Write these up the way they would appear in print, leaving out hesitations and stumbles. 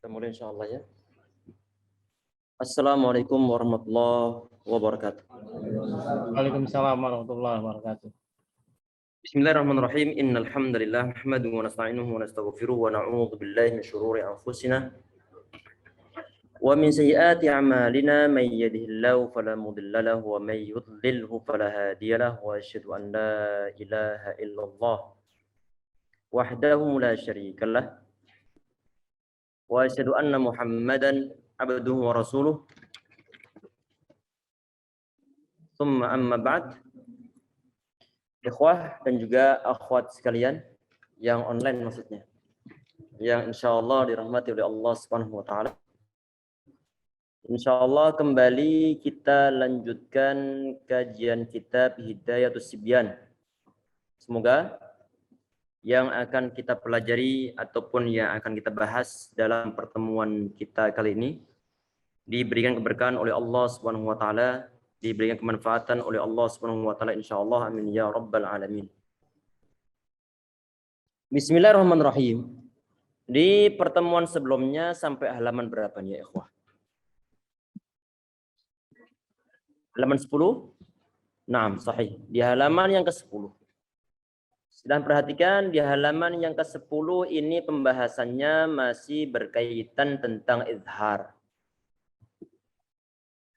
Kita mulai insyaallah ya. Assalamualaikum warahmatullahi wabarakatuh. Waalaikumsalam warahmatullahi wabarakatuh. Bismillahirrahmanirrahim. Innal hamdalillah nahmaduhu wa nasta'inuhu wa nastaghfiruh wa na'udzu billahi min shururi anfusina wa min sayyiati a'malina may yahdihillahu fala mudilla lahu wa may yudlilhu fala hadiya lahu wa asyhadu an la ilaha illallah wahdahu la syarikalah wa asyhadu anna Muhammadan abduhu wa rasuluh. Tsumma amma ba'd. Ikhwah dan juga akhwat sekalian yang online maksudnya, yang insyaallah dirahmati oleh Allah Subhanahu wa taala. Insyaallah kembali kita lanjutkan kajian kitab Hidayatus Sibyan. Semoga yang akan kita pelajari ataupun yang akan kita bahas dalam pertemuan kita kali ini diberikan keberkahan oleh Allah Subhanahu wa taala, diberikan kemanfaatan oleh Allah Subhanahu wa taala insyaallah, amin ya rabbal alamin. Bismillahirrahmanirrahim. Di pertemuan sebelumnya sampai halaman berapa nih ya ikhwah? Halaman 10? Naam, sahih. Di halaman yang ke-10. Dan perhatikan di halaman yang ke-10 ini pembahasannya masih berkaitan tentang izhar.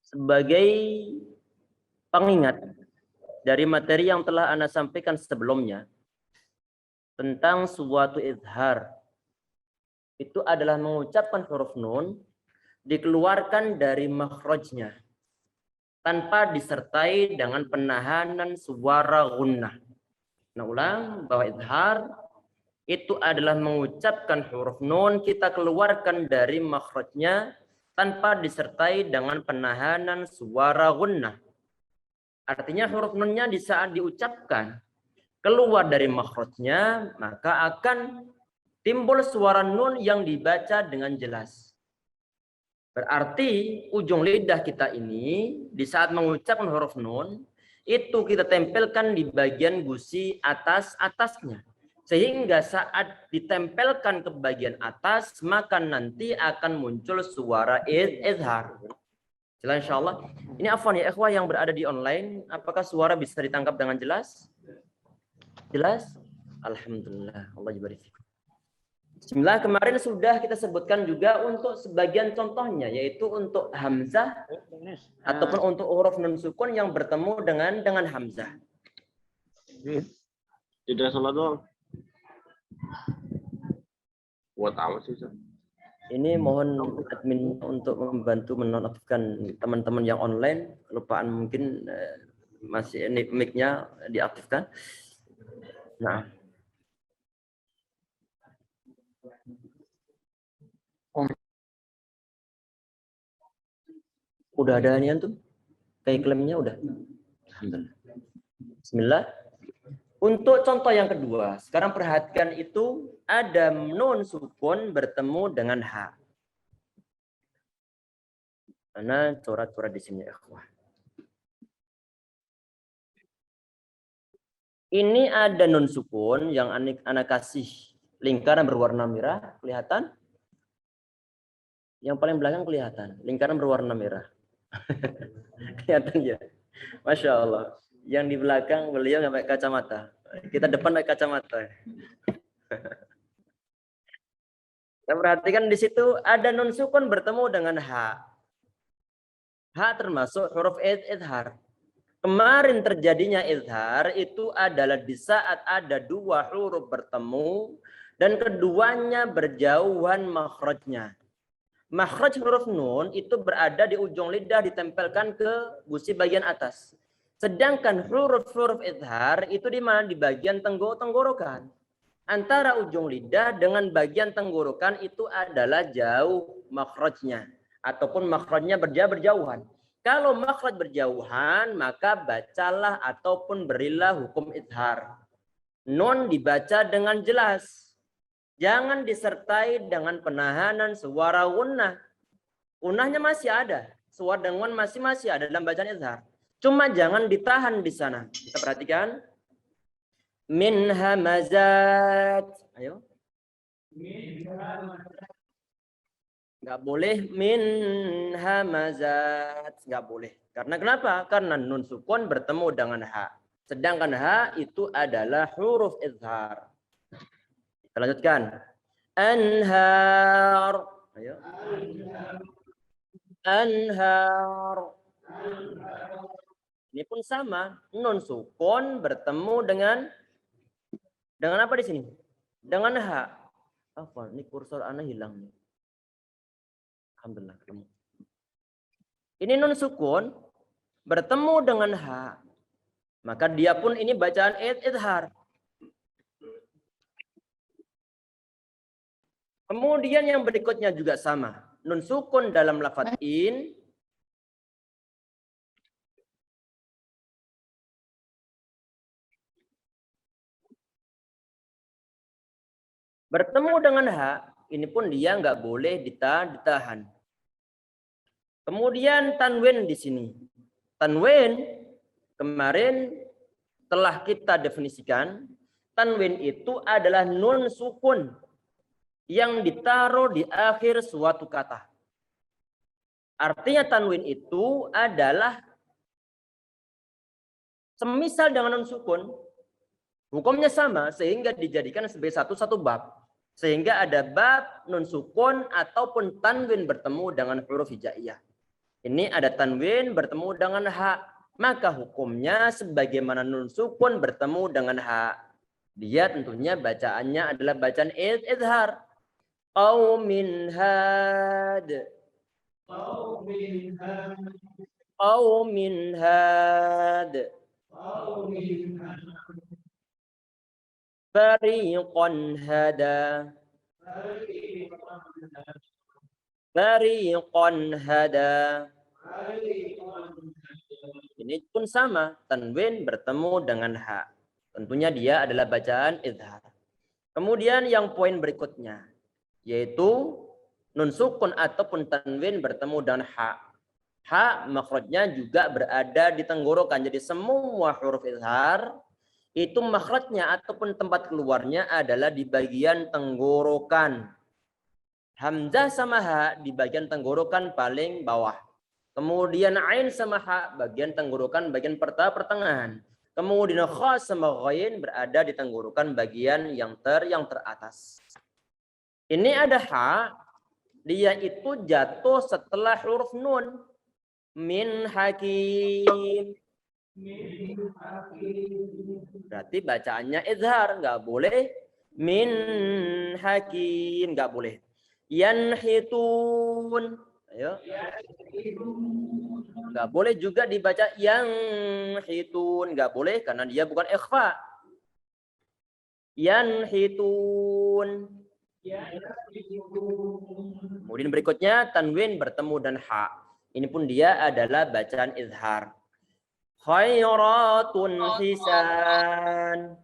Sebagai pengingat dari materi yang telah Anda sampaikan sebelumnya tentang suatu izhar, itu adalah mengucapkan huruf nun dikeluarkan dari makhrajnya tanpa disertai dengan penahanan suara gunnah. Nah, ulang bahwa izhar itu adalah mengucapkan huruf nun kita keluarkan dari makhrajnya tanpa disertai dengan penahanan suara gunnah. Artinya huruf nunnya di saat diucapkan keluar dari makhrajnya, maka akan timbul suara nun yang dibaca dengan jelas. Berarti ujung lidah kita ini di saat mengucapkan huruf nun itu kita tempelkan di bagian gusi atasnya. Sehingga saat ditempelkan ke bagian atas, maka nanti akan muncul suara izhar. Jelas insyaallah. Ini afwan ya ikhwah yang berada di online, apakah suara bisa ditangkap dengan jelas? Jelas? Alhamdulillah. Allah barik fikum. Bismillah, kemarin sudah kita sebutkan juga untuk sebagian contohnya, yaitu untuk hamzah ataupun untuk huruf nun sukun yang bertemu dengan hamzah. Tidak salah doang. Buat apa sih? Ini mohon admin untuk membantu menonaktifkan teman-teman yang online. Kelupaan mungkin masih ini mic-nya diaktifkan. Nah. Udah ada nian tuh? Kayak klaimnya udah. Alhamdulillah. Bismillah. Untuk contoh yang kedua, sekarang perhatikan itu ada nun sukun bertemu dengan ha. Karena coret-coret di sini ikhwah. Ini ada nun sukun yang anak kasih lingkaran berwarna merah, kelihatan? Yang paling belakang kelihatan, lingkaran berwarna merah. Kelihatan ya? Masya Allah. Yang di belakang beliau nggak pakai kacamata. Kita depan pakai kacamata. Kita perhatikan di situ ada nun sukun bertemu dengan ha. Ha termasuk huruf izhar. Kemarin terjadinya izhar itu adalah di saat ada dua huruf bertemu dan keduanya berjauhan makhrajnya. Makhraj huruf nun itu berada di ujung lidah ditempelkan ke gusi bagian atas. Sedangkan huruf-huruf izhar itu di mana? Di bagian tenggorokan. Antara ujung lidah dengan bagian tenggorokan itu adalah jauh makhrajnya. Ataupun makhrajnya berjauhan. Kalau makhraj berjauhan, maka bacalah ataupun berilah hukum izhar. Nun dibaca dengan jelas. Jangan disertai dengan penahanan suara gunnah. Gunnahnya masih ada. Suara dengan masih ada dalam bacaan izhar. Cuma jangan ditahan di sana. Kita perhatikan. Min hamazat. Ayo. Nggak boleh min hamazat. Nggak boleh. Karena kenapa? Karena nun sukun bertemu dengan ha. Sedangkan ha itu adalah huruf izhar. Kita lanjutkan. Anhar. Ayo. Anhar. Ini pun sama. Nun sukun bertemu dengan apa di sini? Dengan ha. Apa? Ini kursor ana hilang nih. Alhamdulillah. Ini nun sukun bertemu dengan ha. Maka dia pun ini bacaan idhar. Kemudian yang berikutnya juga sama. Nun sukun dalam lafadz in bertemu dengan ha. Ini pun dia nggak boleh ditahan. Kemudian tanwin di sini. Tanwin kemarin telah kita definisikan. Tanwin itu adalah nun sukun yang ditaruh di akhir suatu kata. Artinya tanwin itu adalah semisal dengan nun sukun, hukumnya sama sehingga dijadikan sebagai satu bab. Sehingga ada bab nun sukun ataupun tanwin bertemu dengan huruf hijaiyah. Ini ada tanwin bertemu dengan ha, maka hukumnya sebagaimana nun sukun bertemu dengan ha. Dia tentunya bacaannya adalah bacaan idhar. Au min had. Au min had. Fariqan hada. Fariqan hada. Ini pun sama, tanwin bertemu dengan ha. Tentunya dia adalah bacaan idhar. Kemudian yang poin berikutnya yaitu nun sukun ataupun tanwin bertemu dengan ha. Ha makhrajnya juga berada di tenggorokan. Jadi semua huruf izhar itu makhrajnya ataupun tempat keluarnya adalah di bagian tenggorokan. Hamzah sama ha di bagian tenggorokan paling bawah. Kemudian ain sama ha bagian tenggorokan bagian pertengahan. Kemudian kha sama ghain berada di tenggorokan bagian yang teratas. Ini ada ha, dia itu jatuh setelah huruf nun. Min hakim. Berarti bacaannya izhar, nggak boleh. Min hakim, nggak boleh. Yanhitun. Ayo. Nggak boleh juga dibaca yang hitun, nggak boleh karena dia bukan ikhfa. Yanhitun. Kemudian berikutnya tanwin bertemu dan ha. Ini pun dia adalah bacaan izhar. Khairatun hisan.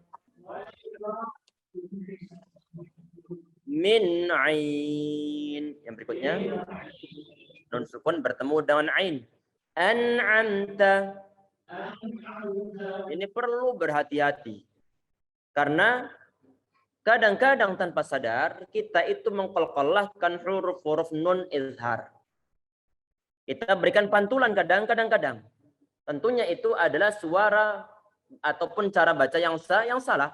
Min ain. Yang berikutnya nun sukun bertemu dengan ain. An'amta. Ini perlu berhati-hati. Karena kadang-kadang tanpa sadar kita itu mengkolkolahkan huruf-huruf nun izhar. Kita berikan pantulan kadang-kadang. Tentunya itu adalah suara ataupun cara baca yang salah.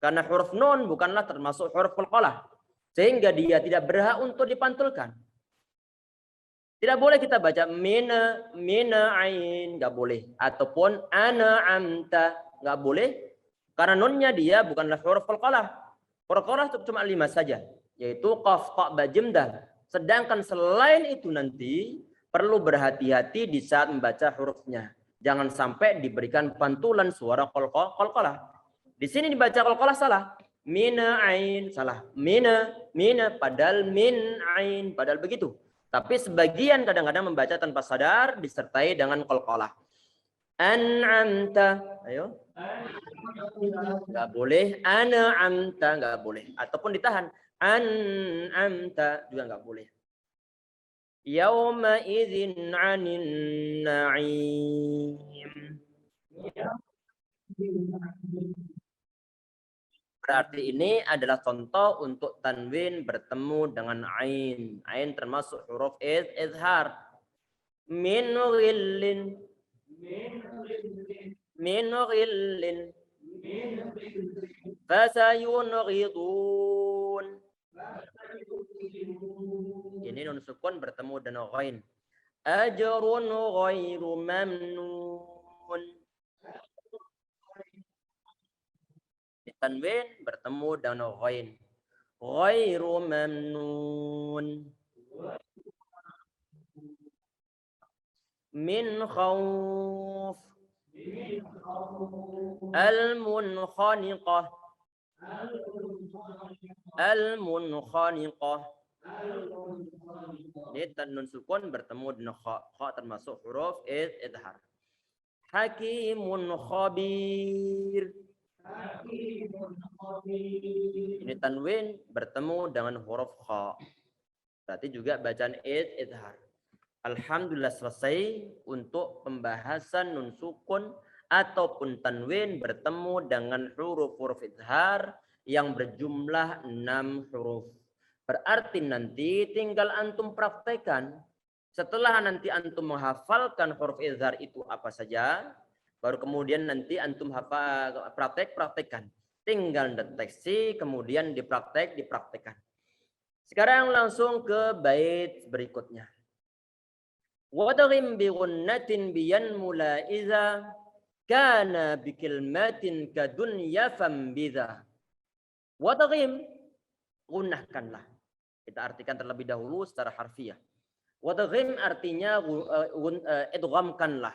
Karena huruf nun bukanlah termasuk huruf qalqalah. Sehingga dia tidak berhak untuk dipantulkan. Tidak boleh kita baca mina ain, nggak boleh. Ataupun ana amta, nggak boleh. Karena nunnya dia bukanlah huruf qalqalah. Huruf qalqalah cuma 5 saja, yaitu qaf, ta, ba, jim, dal. Sedangkan selain itu nanti perlu berhati-hati di saat membaca hurufnya. Jangan sampai diberikan pantulan suara qalqalah. Di sini dibaca qalqalah salah. Mina ain salah. Mina padahal min ain padahal begitu. Tapi sebagian kadang-kadang membaca tanpa sadar disertai dengan qalqalah. An'amta, ayo. Enggak boleh. An'amta enggak boleh. Ataupun ditahan. An'amta juga enggak boleh. Yauma idzin 'anin na'im. Berarti ini adalah contoh untuk tanwin bertemu dengan ain. Ain termasuk huruf izhar. Min ghillin. Min ghillin. Fasayunghidun. Ini nun sukun bertemu dengan ghain. Ajrun ghairu mamnun. Tanwin bertemu dengan ghain. Ghairu mamnun. Min khawf. Al-munkhaniqah. Al-munkhaniqah. Ini nun sukun bertemu dengan kha. Kha termasuk huruf izhar. Hakimun khabir. Ini tanwin bertemu dengan huruf kha. Berarti juga bacaan izhar. Alhamdulillah selesai untuk pembahasan nun sukun ataupun tanwin bertemu dengan huruf-huruf izhar yang berjumlah 6 huruf. Berarti nanti tinggal antum praktekkan. Setelah nanti antum menghafalkan huruf izhar itu apa saja, baru kemudian nanti antum hafal praktekkan. Tinggal deteksi, kemudian dipraktekkan. Sekarang langsung ke bait berikutnya. Wadghim bi gunnatin biyanmu la iza kana bi kilmatin kadunya fambiza. Wadghim, gunnahkanlah. Kita artikan terlebih dahulu secara harfiah. Wadghim artinya idghamkanlah.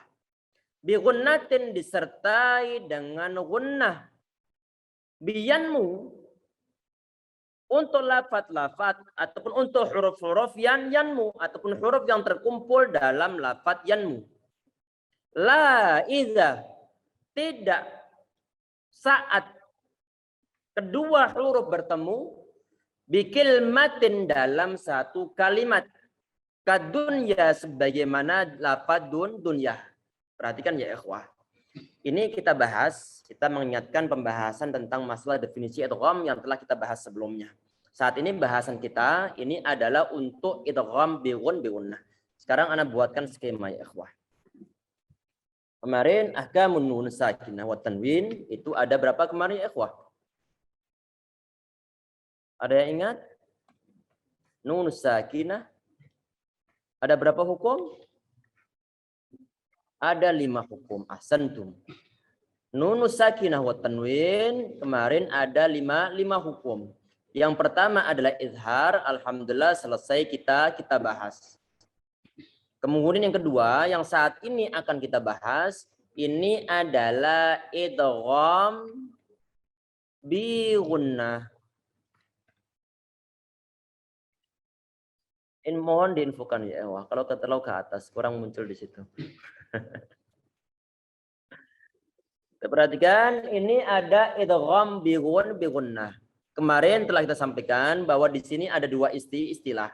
Bi gunnatin disertai dengan gunnah. Biyanmu untuk lafat-lafat ataupun untuk huruf-huruf yanmu ataupun huruf yang terkumpul dalam lafat yanmu. La iza, tidak saat kedua huruf bertemu bikilmatin dalam satu kalimat. Kadunya sebagaimana lafat dunya. Perhatikan ya ikhwah. Ini kita bahas, kita mengingatkan pembahasan tentang masalah definisi idgham yang telah kita bahas sebelumnya. Saat ini bahasan kita ini adalah untuk idgham bi gunnah. Sekarang ana buatkan skema ya ikhwah. Kemarin ahkamun nun sakinah wa tanwin itu ada berapa kemarin ya ikhwah? Ada yang ingat? Nun sakinah ada berapa hukum? Ada 5 hukum. Ahsantum. Nun sakinah wa tanwin kemarin ada 5 hukum. Yang pertama adalah izhar. Alhamdulillah selesai kita bahas. Kemudian yang kedua yang saat ini akan kita bahas ini adalah idgham bi gunnah. Mohon diinfokan ya, wah kalau terlalu ke atas kurang muncul di situ. Perhatikan ini ada idgham bi gunnah. Kemarin telah kita sampaikan bahwa di sini ada 2 istilah.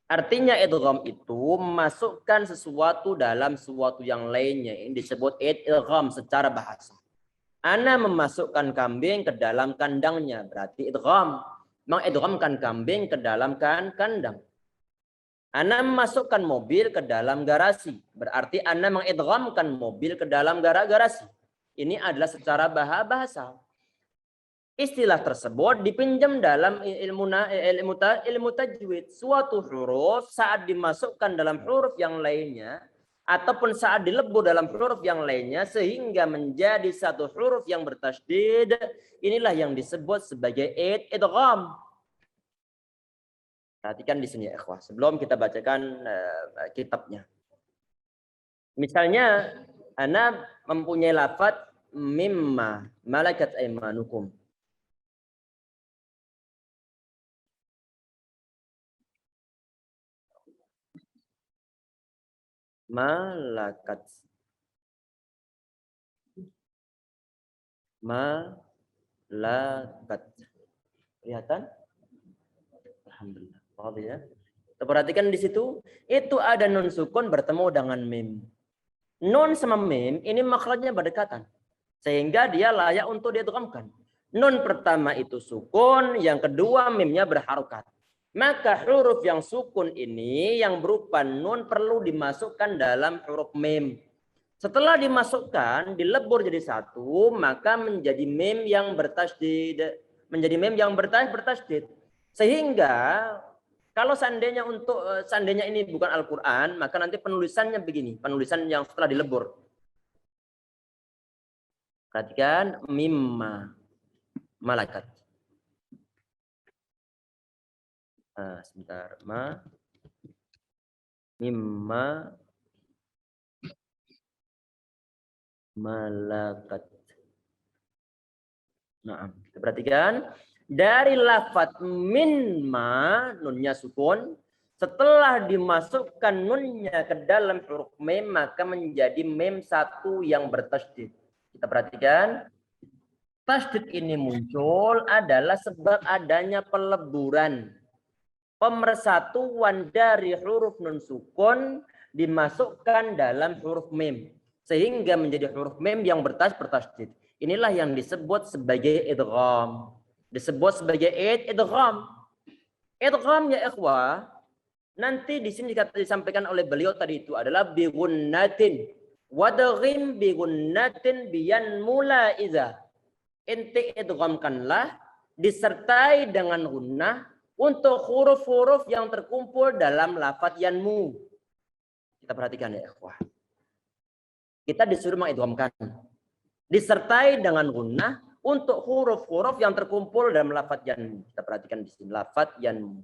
Artinya idgham itu memasukkan sesuatu dalam sesuatu yang lainnya. Ini disebut idgham secara bahasa. Ana memasukkan kambing ke dalam kandangnya, berarti idgham. Mengidghamkan kambing ke dalam kandang. Ana memasukkan mobil ke dalam garasi. Berarti Ana mengidghamkan mobil ke dalam garasi. Ini adalah secara bahasa. Istilah tersebut dipinjam dalam ilmu tajwid. Suatu huruf saat dimasukkan dalam huruf yang lainnya. Ataupun saat dilebur dalam huruf yang lainnya. Sehingga menjadi satu huruf yang bertasydid. Inilah yang disebut sebagai idgham. Perhatikan di sini ya ikhwah. Sebelum kita bacakan kitabnya. Misalnya, Ana mempunyai lafaz mimma malakat aimanukum. Malakat. Kelihatan? Alhamdulillah. Ya. Kita perhatikan di situ, itu ada nun sukun bertemu dengan mim. Nun sama mim ini makhrajnya berdekatan. Sehingga dia layak untuk diidghamkan. Nun pertama itu sukun, yang kedua mimnya berharokat. Maka huruf yang sukun ini yang berupa nun perlu dimasukkan dalam huruf mim. Setelah dimasukkan, dilebur jadi satu, maka menjadi mim yang bertasydid. Menjadi mim yang bertasydid. Sehingga kalau seandainya ini bukan Al-Quran, maka nanti penulisannya begini. Penulisan yang setelah dilebur. Perhatikan, mimma malakat. Sebentar, mimma malakat. Nah, kita perhatikan dari lafaz minma, nunnya sukun, setelah dimasukkan nunnya ke dalam huruf mim, maka menjadi mim satu yang bertasydid. Kita perhatikan, tasydid ini muncul adalah sebab adanya peleburan, pemersatuan dari huruf nun sukun dimasukkan dalam huruf mim, sehingga menjadi huruf mim yang bertasydid. Inilah yang disebut sebagai idgham. Disebut sebagai idgham. Idgham ya ikhwah, nanti di sini disampaikan oleh beliau tadi itu adalah bi gunnatin. Wadghim bi gunnatin biyan mula iza. Inti idghamkanlah disertai dengan gunnah untuk huruf-huruf yang terkumpul dalam lafaz yanmu. Kita perhatikan ya ikhwah. Kita disuruh mengidghamkan disertai dengan gunnah untuk huruf-huruf yang terkumpul dalam lafaz yanmu. Kita perhatikan di sini lafaz yanmu.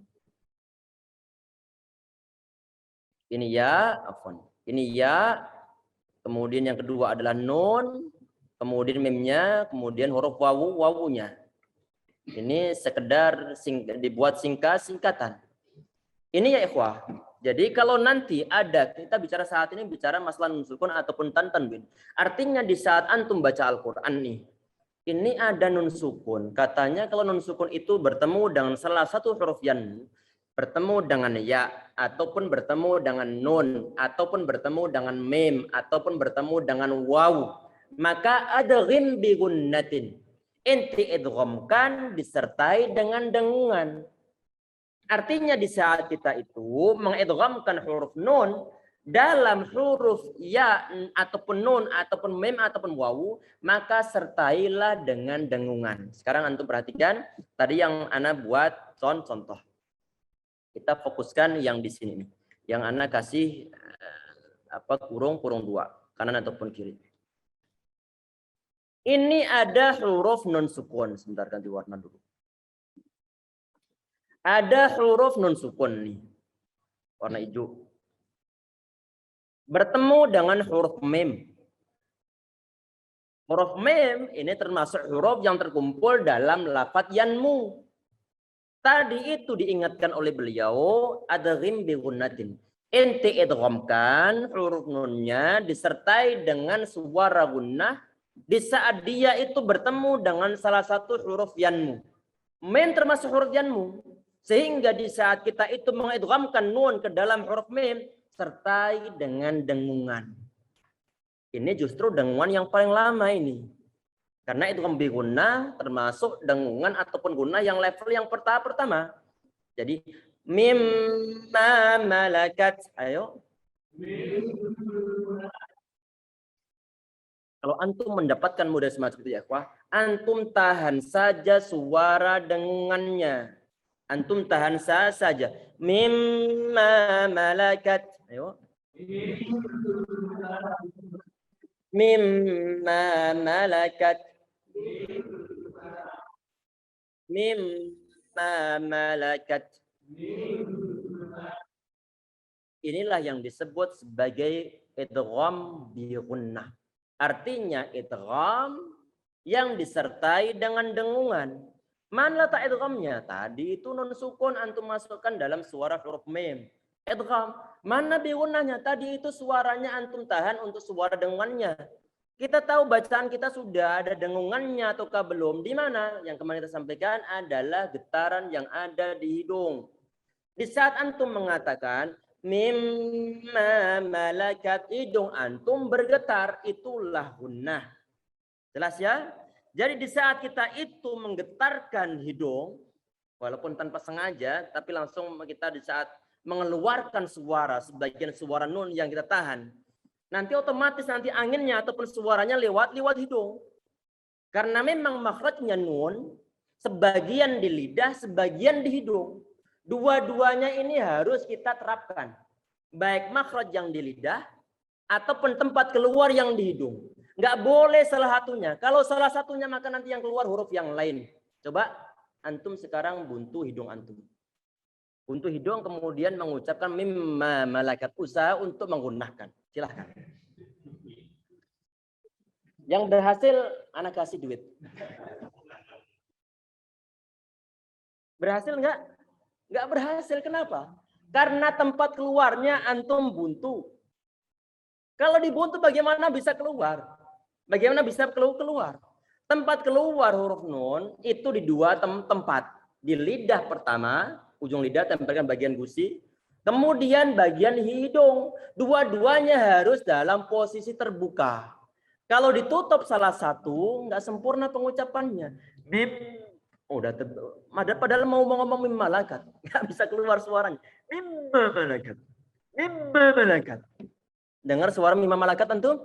Ini ya, afwan. Ini ya. Kemudian yang kedua adalah nun, kemudian mimnya, kemudian huruf wawunya. Ini sekedar dibuat singkatan. Ini ya ikhwah. Jadi kalau nanti ada, kita bicara saat ini bicara masalah nun sukun ataupun tanwin. Artinya di saat antum baca Al-Quran nih, ini ada nun sukun. Katanya kalau nun sukun itu bertemu dengan salah satu huruf yan, bertemu dengan ya, ataupun bertemu dengan nun, ataupun bertemu dengan mim, ataupun bertemu dengan waw. Maka ada ghim bi gunnatin. Inti idghamkan disertai dengan dengungan. Artinya di saat kita itu mengidghamkan huruf nun dalam huruf ya ataupun nun ataupun mim ataupun wawu, maka sertailah dengan dengungan. Sekarang antum perhatikan tadi yang ana buat contoh. Kita fokuskan yang di sini, yang ana kasih kurung 2 kanan ataupun kiri. Ini ada huruf nun sukun. Sebentar ganti warna dulu. Ada huruf nun sukun nih. Warna hijau. Bertemu dengan huruf mim. Huruf mim ini termasuk huruf yang terkumpul dalam lafaz yanmu. Tadi itu diingatkan oleh beliau ada ghim bi gunnatin. Inti idghamkan huruf nunnya disertai dengan suara gunnah di saat dia itu bertemu dengan salah satu huruf yanmu. Mim termasuk huruf yanmu. Sehingga di saat kita itu mengidghamkan nun ke dalam huruf mim sertai dengan dengungan. Ini justru dengungan yang paling lama ini. Karena idgham bi gunnah termasuk dengungan ataupun gunnah yang level yang pertama. Jadi mimma malakat. Ayo. Kalau antum mendapatkan model semacam itu ya, antum tahan saja suara dengungannya. Antum tahan saja. Mimma malakat. Ayo. Mimma malakat. Mimma malakat. Inilah yang disebut sebagai idgham bi gunnah. Artinya idgham yang disertai dengan dengungan. Mana letak idghamnya? Tadi itu nun sukun antum masukkan dalam suara huruf mim. Idgham. Mana bi gunnahnya? Tadi itu suaranya antum tahan untuk suara dengungannya. Kita tahu bacaan kita sudah ada dengungannya ataukah belum? Di mana? Yang kemarin kita sampaikan adalah getaran yang ada di hidung. Di saat antum mengatakan mimma malakat, hidung antum bergetar, itulah gunnah. Jelas ya? Jadi di saat kita itu menggetarkan hidung, walaupun tanpa sengaja, tapi langsung kita di saat mengeluarkan suara, sebagian suara nun yang kita tahan, nanti otomatis nanti anginnya ataupun suaranya lewat hidung. Karena memang makhrajnya nun, sebagian di lidah, sebagian di hidung. Dua-duanya ini harus kita terapkan. Baik makhraj yang di lidah, ataupun tempat keluar yang di hidung. Nggak boleh salah satunya. Kalau salah satunya maka nanti yang keluar huruf yang lain. Coba antum sekarang buntu hidung antum. Buntu hidung kemudian mengucapkan mimma malakat, usaha untuk menggunakan. Silahkan. Yang berhasil anak kasih duit. Berhasil nggak? Nggak berhasil. Kenapa? Karena tempat keluarnya antum buntu. Kalau dibuntu bagaimana bisa keluar? Bagaimana bisa keluar? Tempat keluar huruf nun itu di dua tempat. Di lidah pertama, ujung lidah tempelkan bagian gusi. Kemudian bagian hidung. Dua-duanya harus dalam posisi terbuka. Kalau ditutup salah satu, nggak sempurna pengucapannya. Bim, udah padahal mau ngomong mim malakat, nggak bisa keluar suaranya. Mim malakat, mim malakat. Dengar suara mim malakat antum?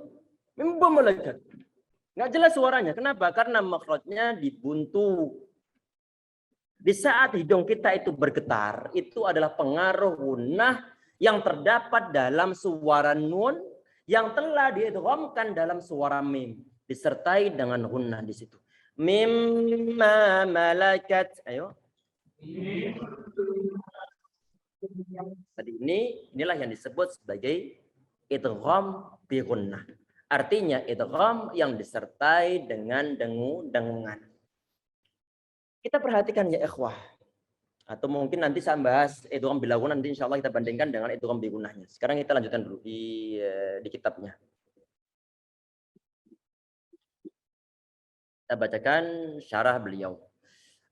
Mim malakat. Nggak jelas suaranya. Kenapa? Karena makhrajnya dibuntu. Di saat hidung kita itu bergetar, itu adalah pengaruh gunnah yang terdapat dalam suara nun yang telah diidghamkan dalam suara mim, disertai dengan gunnah di situ. Mimma malakat. Ayo. Tadi inilah yang disebut sebagai idgham bi gunnah. Artinya idgham yang disertai dengan dengungan. Kita perhatikan ya ikhwah. Atau mungkin nanti saya bahas idgham bila gunnah, nanti insyaallah kita bandingkan dengan idgham bi gunnahnya. Sekarang kita lanjutkan dulu di kitabnya. Kita bacakan syarah beliau.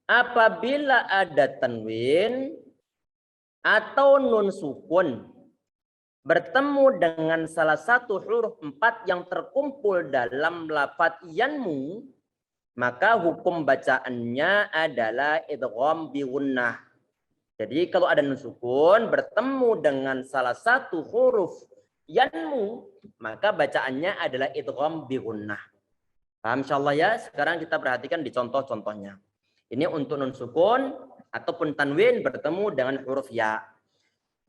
Apabila ada tanwin atau nun sukun bertemu dengan salah satu huruf 4 yang terkumpul dalam lafaz yanmu, maka hukum bacaannya adalah idgham bi gunnah. Jadi kalau ada nun sukun bertemu dengan salah satu huruf yanmu, maka bacaannya adalah idgham bi gunnah. Paham insyaallah ya? Sekarang kita perhatikan di contoh-contohnya. Ini untuk nun sukun ataupun tanwin bertemu dengan huruf ya.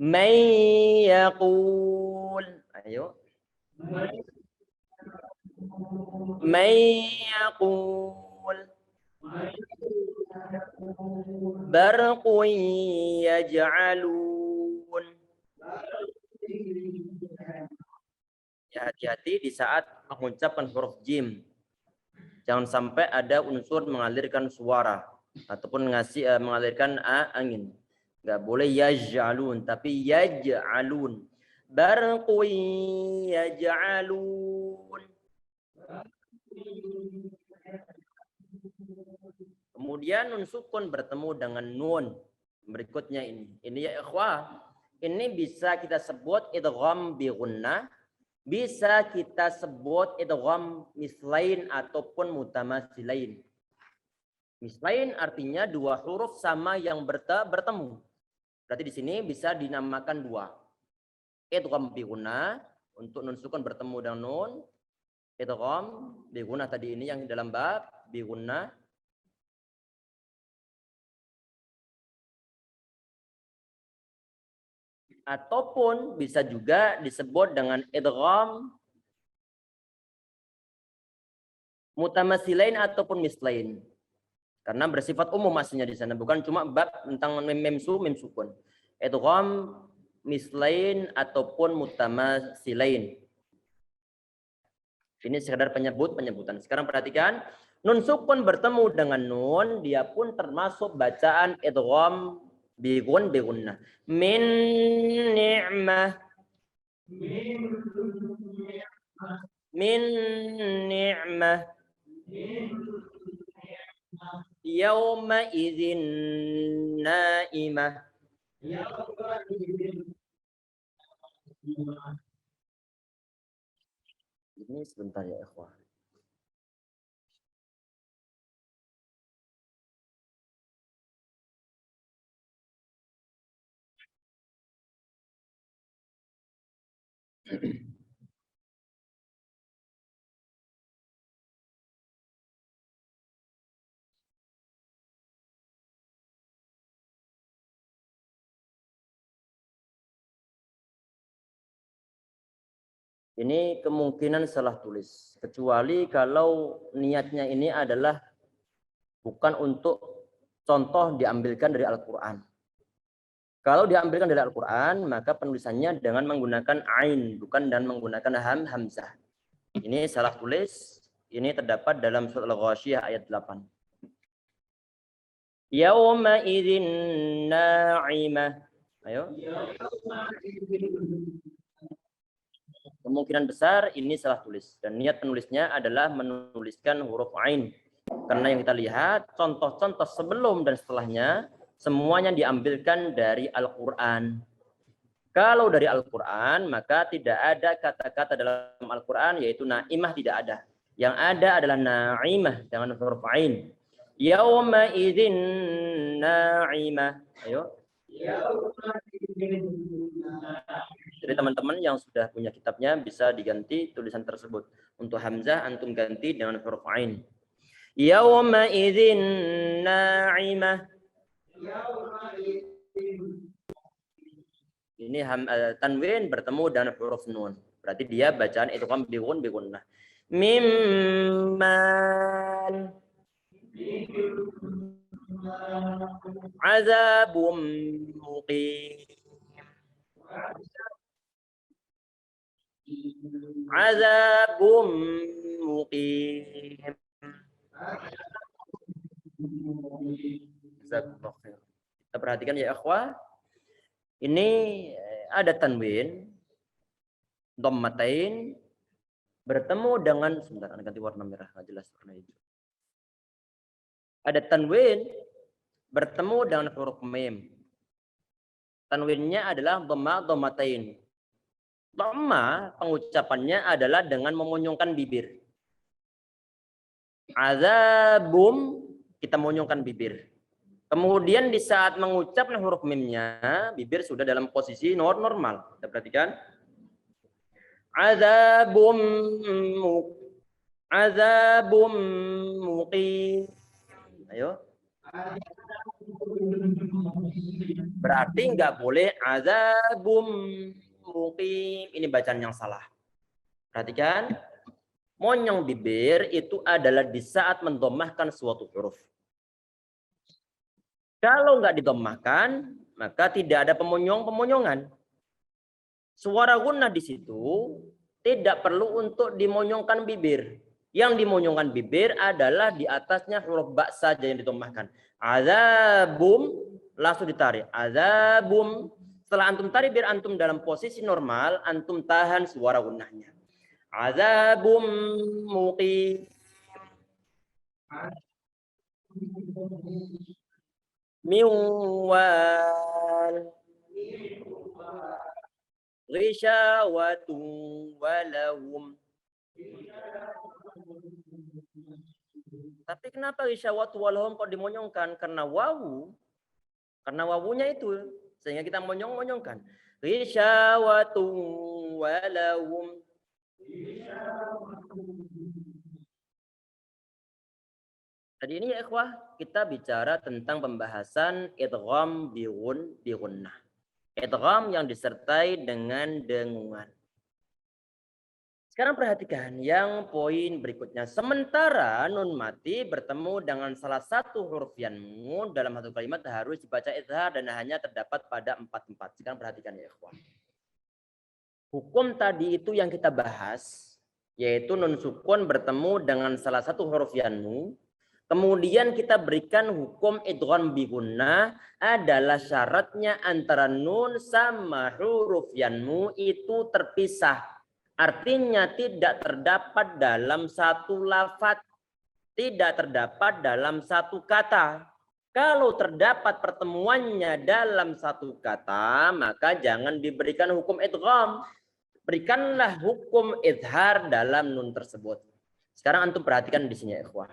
May yaqul. Ayo. May yaqul. Barqun yaj'alun. Ya, hati-hati di saat mengucapkan huruf jim. Jangan sampai ada unsur mengalirkan suara ataupun mengalirkan angin. Enggak boleh yaj'alun, tapi yaj'alun. Barqun yaj'alun. Kemudian nun sukun bertemu dengan nun berikutnya ini. Ini ya ikhwah, ini bisa kita sebut idgham bi gunnah, bisa kita sebut idgham mislain ataupun mutamatsilain. Mislain artinya dua huruf sama yang bertemu. Berarti di sini bisa dinamakan dua. Idgham bi gunnah untuk nun sukun bertemu dengan nun. Idgham bi gunnah tadi ini yang dalam bab bi gunnah. Ataupun bisa juga disebut dengan idgham mutamatsilain ataupun mislain. Karena bersifat umum aslinya di sana, bukan cuma bab tentang mem sukun. Idgham mislain ataupun mutamatsilain. Ini sekedar penyebutan. Sekarang perhatikan, nun sukun bertemu dengan nun, dia pun termasuk bacaan idgham bi gunnah. Min ni'mah. Min ni'mah. Yawma idzin na'imah. Ini sebentar ya ikhwah. Ini kemungkinan salah tulis. Kecuali kalau niatnya ini adalah bukan untuk contoh diambilkan dari Al-Quran. Kalau diambilkan dari Al-Quran, maka penulisannya dengan menggunakan ain, bukan dan menggunakan hamzah. Ini salah tulis. Ini terdapat dalam surat Al-Ghasyiyah ayat 8. Yauma idzin na'imah. Ayo. Kemungkinan besar ini salah tulis. Dan niat penulisnya adalah menuliskan huruf ain. Karena yang kita lihat, contoh-contoh sebelum dan setelahnya, semuanya diambilkan dari Al-Quran. Kalau dari Al-Quran, maka tidak ada kata-kata dalam Al-Quran, yaitu na'imah tidak ada. Yang ada adalah na'imah dengan huruf ain. Yauma idzin na'imah. Ayo. Jadi teman-teman yang sudah punya kitabnya bisa diganti tulisan tersebut. Untuk hamzah antum ganti dengan huruf ain. Yauma idzin na'imah. Ini tanwin bertemu dengan huruf nun. Berarti dia bacaan idgham bi gunnah. Mimman azabum muqim. Azabum muqim. Kita perhatikan ya ikhwah. Ini ada tanwin, dhammatain bertemu dengan sebentar ganti warna merah nggak jelas warna hijau. Ada tanwin bertemu dengan huruf mim. Tanwinnya adalah dhammatain. Dhamma pengucapannya adalah dengan memunyungkan bibir. Azabum kita munyungkan bibir. Kemudian di saat mengucap huruf mimnya, bibir sudah dalam posisi normal. Kita perhatikan. Azabum muqim. Ayo. Berarti nggak boleh azabum muqim. Ini bacaan yang salah. Perhatikan. Monyong bibir itu adalah di saat mendomahkan suatu huruf. Kalau nggak didomahkan, maka tidak ada pemunyongan. Suara gunnah di situ tidak perlu untuk dimonyongkan bibir. Yang dimonyongkan bibir adalah di atasnya huruf ba saja yang didomahkan. Azabum langsung ditarik. Azabum. Setelah antum tarik biar antum dalam posisi normal, antum tahan suara gunnahnya. Azabum muqim. Miwal Rishawatun walahum. Tapi kenapa rishawatu walahum kok dimonyongkan? Karena wawunya itu sehingga kita monyongkan. Rishawatun walahum. Tadi ini ya ikhwah, kita bicara tentang pembahasan idgham bi gunnah. Idgham yang disertai dengan dengungan. Sekarang perhatikan yang poin berikutnya. Sementara nun mati bertemu dengan salah satu huruf yanmu dalam satu kalimat harus dibaca izhar dan hanya terdapat pada 4 tempat. Sekarang perhatikan ya ikhwah. Hukum tadi itu yang kita bahas, yaitu nun sukun bertemu dengan salah satu huruf yanmu. Kemudian kita berikan hukum idgham bi gunnah adalah syaratnya antara nun sama huruf yanmu itu terpisah. Artinya tidak terdapat dalam satu lafaz, tidak terdapat dalam satu kata. Kalau terdapat pertemuannya dalam satu kata, maka jangan diberikan hukum idgham. Berikanlah hukum izhar dalam nun tersebut. Sekarang antum perhatikan di sini ya ikhwah.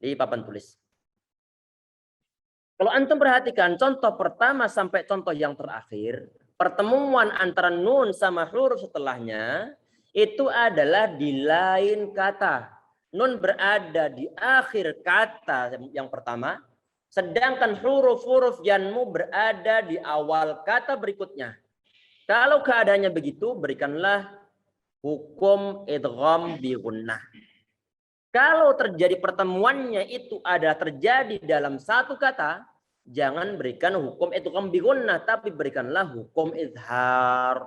Di papan tulis. Kalau antum perhatikan contoh pertama sampai contoh yang terakhir, pertemuan antara nun sama huruf setelahnya itu adalah di lain kata. Nun berada di akhir kata yang pertama, sedangkan huruf-huruf janmu berada di awal kata berikutnya. Kalau keadaannya begitu, berikanlah hukum idgham bi gunnah. Kalau terjadi pertemuannya itu ada terjadi dalam satu kata, jangan berikan hukum idgham bi gunnah, tapi berikanlah hukum izhar.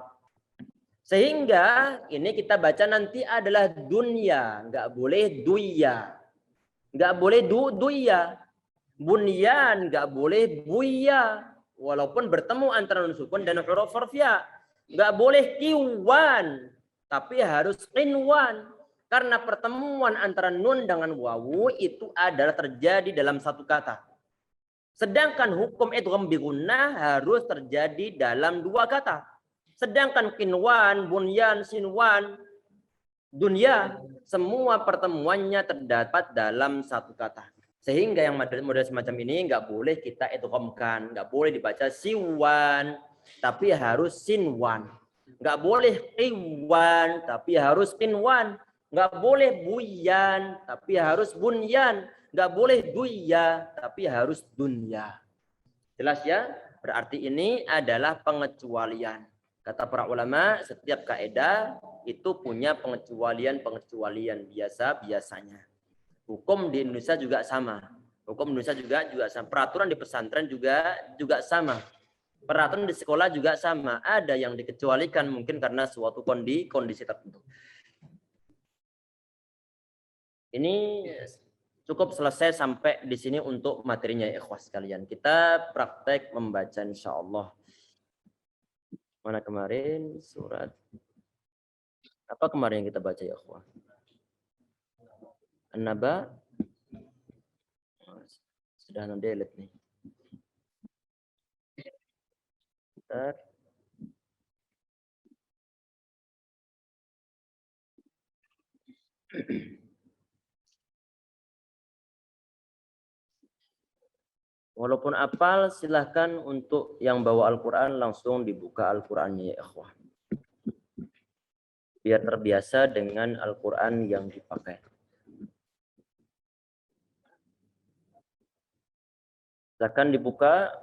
Sehingga ini kita baca nanti adalah dunya, nggak boleh duya. Nggak boleh duya. Bunyan nggak boleh buya. Walaupun bertemu antara nun sukun dan huruf harfiah. Nggak boleh kiwan, tapi harus qinwan. Karena pertemuan antara nun dengan wawu itu adalah terjadi dalam satu kata. Sedangkan hukum idgham bi gunnah harus terjadi dalam dua kata. Sedangkan kinwan, bunyan, sinwan, dunya, semua pertemuannya terdapat dalam satu kata. Sehingga yang model semacam ini nggak boleh kita idghamkan, nggak boleh dibaca siwan, tapi harus sinwan. Nggak boleh qiwan, tapi harus qinwan. Nggak boleh buyan, tapi harus bunyan. Nggak boleh duya, tapi harus dunya. Jelas ya? Berarti ini adalah pengecualian. Kata para ulama, setiap kaidah itu punya pengecualian biasanya. Hukum di Indonesia juga sama. Hukum Indonesia juga sama. Peraturan di pesantren juga sama. Peraturan di sekolah juga sama. Ada yang dikecualikan mungkin karena suatu kondisi tertentu. Ini cukup selesai sampai di sini untuk materinya ikhwas sekalian. Kita praktek membaca insyaallah. Mana kemarin surat apa kemarin yang kita baca ya ikhwan? An-Naba sudah delete nih. Bentar. Walaupun apal, silahkan untuk yang bawa Al-Quran langsung dibuka Al-Qurannya ya ikhwah. Biar terbiasa dengan Al-Quran yang dipakai. Silahkan dibuka.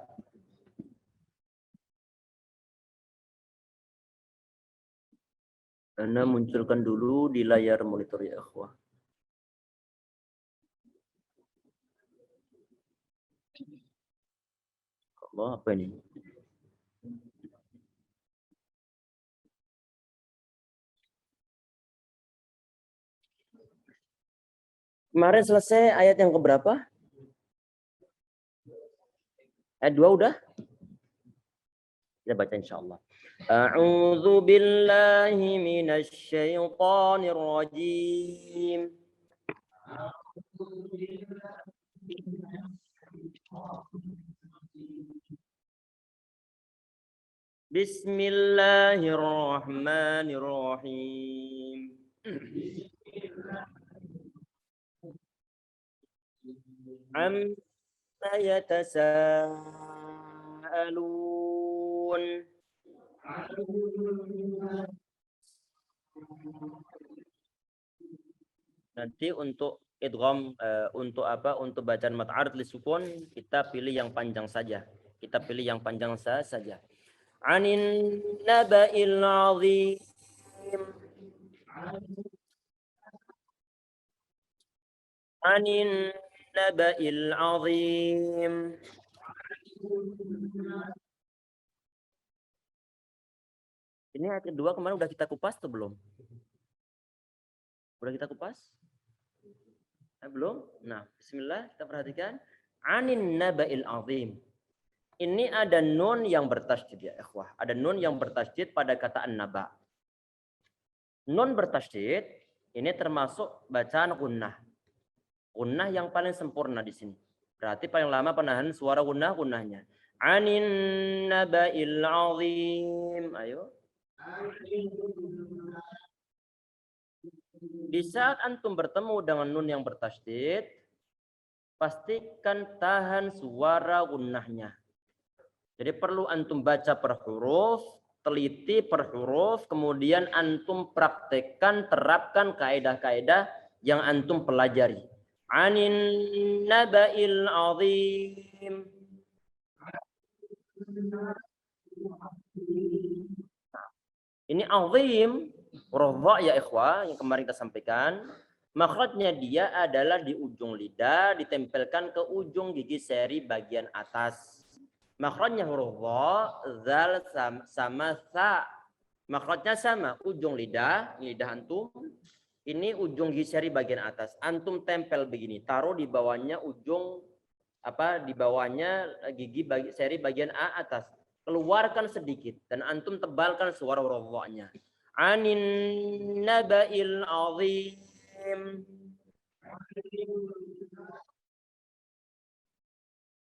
Anda munculkan dulu di layar monitor ya ikhwah. Allah, apa ini? Kemarin selesai ayat yang keberapa? Ayat 2 udah? Kita baca insyaallah. A'udzu billahi minasy syaithanir rajim. Bismillahirrahmanirrahim. Amma yatasaalun. Nanti untuk idgham untuk apa? Untuk bacaan mad 'ard li sukun kita pilih yang panjang saja. Kita pilih yang panjang saja. Anin naba'il 'azim. Anin naba'il 'azim. Ini ayat kedua kemarin udah kita kupas atau belum? Udah kita kupas? Belum? Nah, bismillah kita perhatikan. Anin naba'il 'azim. Ini ada nun yang bertasydid ya ikhwah. Ada nun yang bertasydid pada kata an-naba. Nun bertasydid ini termasuk bacaan gunnah. Gunnah yang paling sempurna di sini. Berarti paling lama penahan suara gunnahnya. Anin naba'il 'azim. Ayo. Di saat antum bertemu dengan nun yang bertasydid, pastikan tahan suara gunnahnya. Jadi perlu antum baca per huruf teliti per huruf, kemudian antum praktekkan, terapkan kaidah-kaidah yang antum pelajari. Anin naba'il azim. Ini azim, huruf dha ya ikhwah, yang kemarin kita sampaikan. Makhrajnya dia adalah di ujung lidah, ditempelkan ke ujung gigi seri bagian atas. Makhrajnya huruf dha, zal sama sa. Makhrajnya sama, ujung lidah, lidah antum. Ini ujung gigi seri bagian atas. Antum tempel begini, taruh di bawahnya ujung di bawahnya gigi seri bagian A atas. Keluarkan sedikit dan antum tebalkan suara huruf dha-nya. Anin naba'il azim.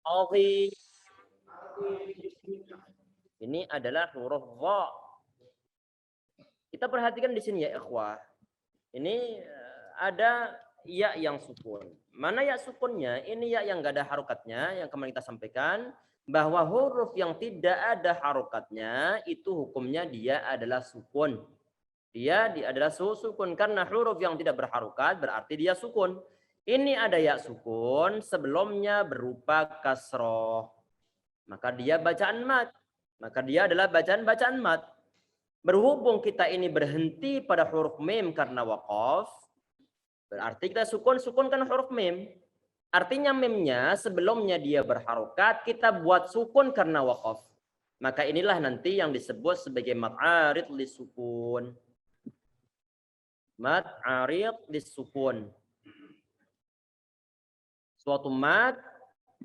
Azim. Ini adalah huruf dha. Kita perhatikan di sini ya ikhwah. Ini ada ya yang sukun. Mana ya sukunnya? Ini ya yang gak ada harokatnya yang kemarin kita sampaikan. Bahwa huruf yang tidak ada harokatnya itu hukumnya dia adalah sukun. Dia adalah sukun karena huruf yang tidak berharokat berarti dia sukun. Ini ada ya sukun sebelumnya berupa kasroh. Maka dia bacaan mat. Maka dia adalah bacaan mat. Berhubung kita ini berhenti pada huruf mim karena waqaf, berarti kita sukunkan huruf mim. Artinya mimnya sebelumnya dia berharokat, kita buat sukun karena waqaf. Maka inilah nanti yang disebut sebagai mat arid lisukun. Mat arid lisukun. Suatu mat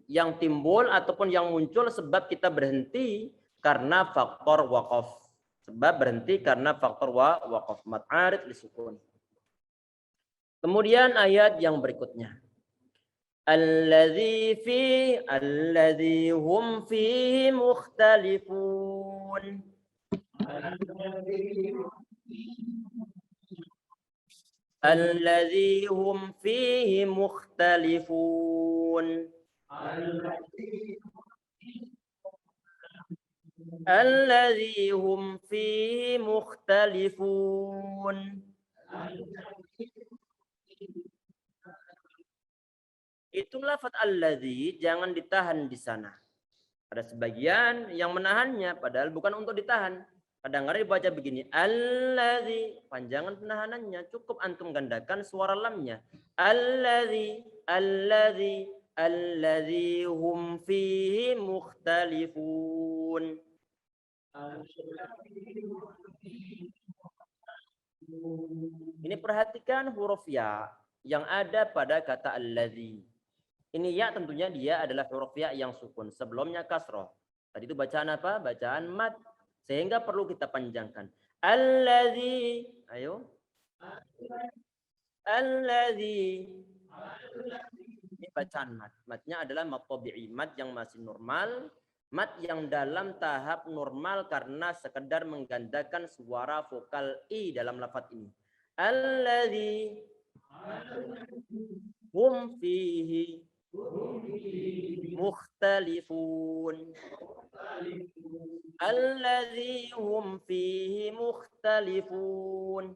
yang timbul ataupun yang muncul sebab kita berhenti karena faktor waqaf. Sebab berhenti karena faktor waqaf. Mat arid lisukun. Kemudian ayat yang berikutnya. Alladzi hum fihi mukhtalifun. Alladzi hum fihi mukhtalifun. Alladzi hum fihi mukhtalifun. Itu lafaz alladzi jangan ditahan di sana. Ada sebagian yang menahannya padahal bukan untuk ditahan. Kadang-kadang dibaca begini, alladzi, panjangan penahanannya cukup antum gandakan suara lamnya. Alladzi hum fihi mukhtalifun. Ini perhatikan huruf ya yang ada pada kata alladzi. Ini ya tentunya dia adalah huruf ya yang sukun. Sebelumnya kasroh. Tadi itu bacaan apa? Bacaan mat. Sehingga perlu kita panjangkan. Alladzi. Ayo. Alladzi. Ini bacaan mat. Matnya adalah mat tabi'i. Mat yang masih normal. Mat yang dalam tahap normal karena sekedar menggandakan suara vokal i dalam lafaz ini. Alladzi hum fihi mukhtalifun. Alladzi hum fihi mukhtalifun.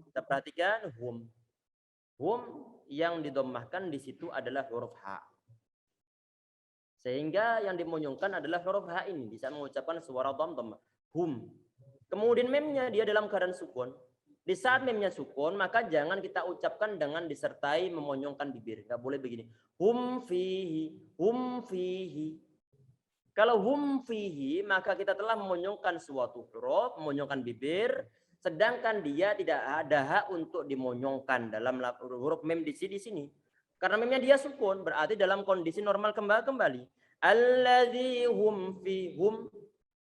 Kita perhatikan hum. Hum yang didommahkan di situ adalah huruf ha. Sehingga yang dimunyungkan adalah huruf ha ini bisa mengucapkan suara dhammah. Hum. Kemudian memnya dia dalam keadaan sukun. Di saat memnya sukun, maka jangan kita ucapkan dengan disertai memonyongkan bibir. Nggak boleh begini. Hum fihi, hum fihi. Kalau hum fihi, maka kita telah memonyongkan suatu huruf, memonyongkan bibir, sedangkan dia tidak ada hak untuk dimonyongkan dalam huruf mem di sini. Karena memnya dia sukun, berarti dalam kondisi normal kembali. Alladzi hum fi hum,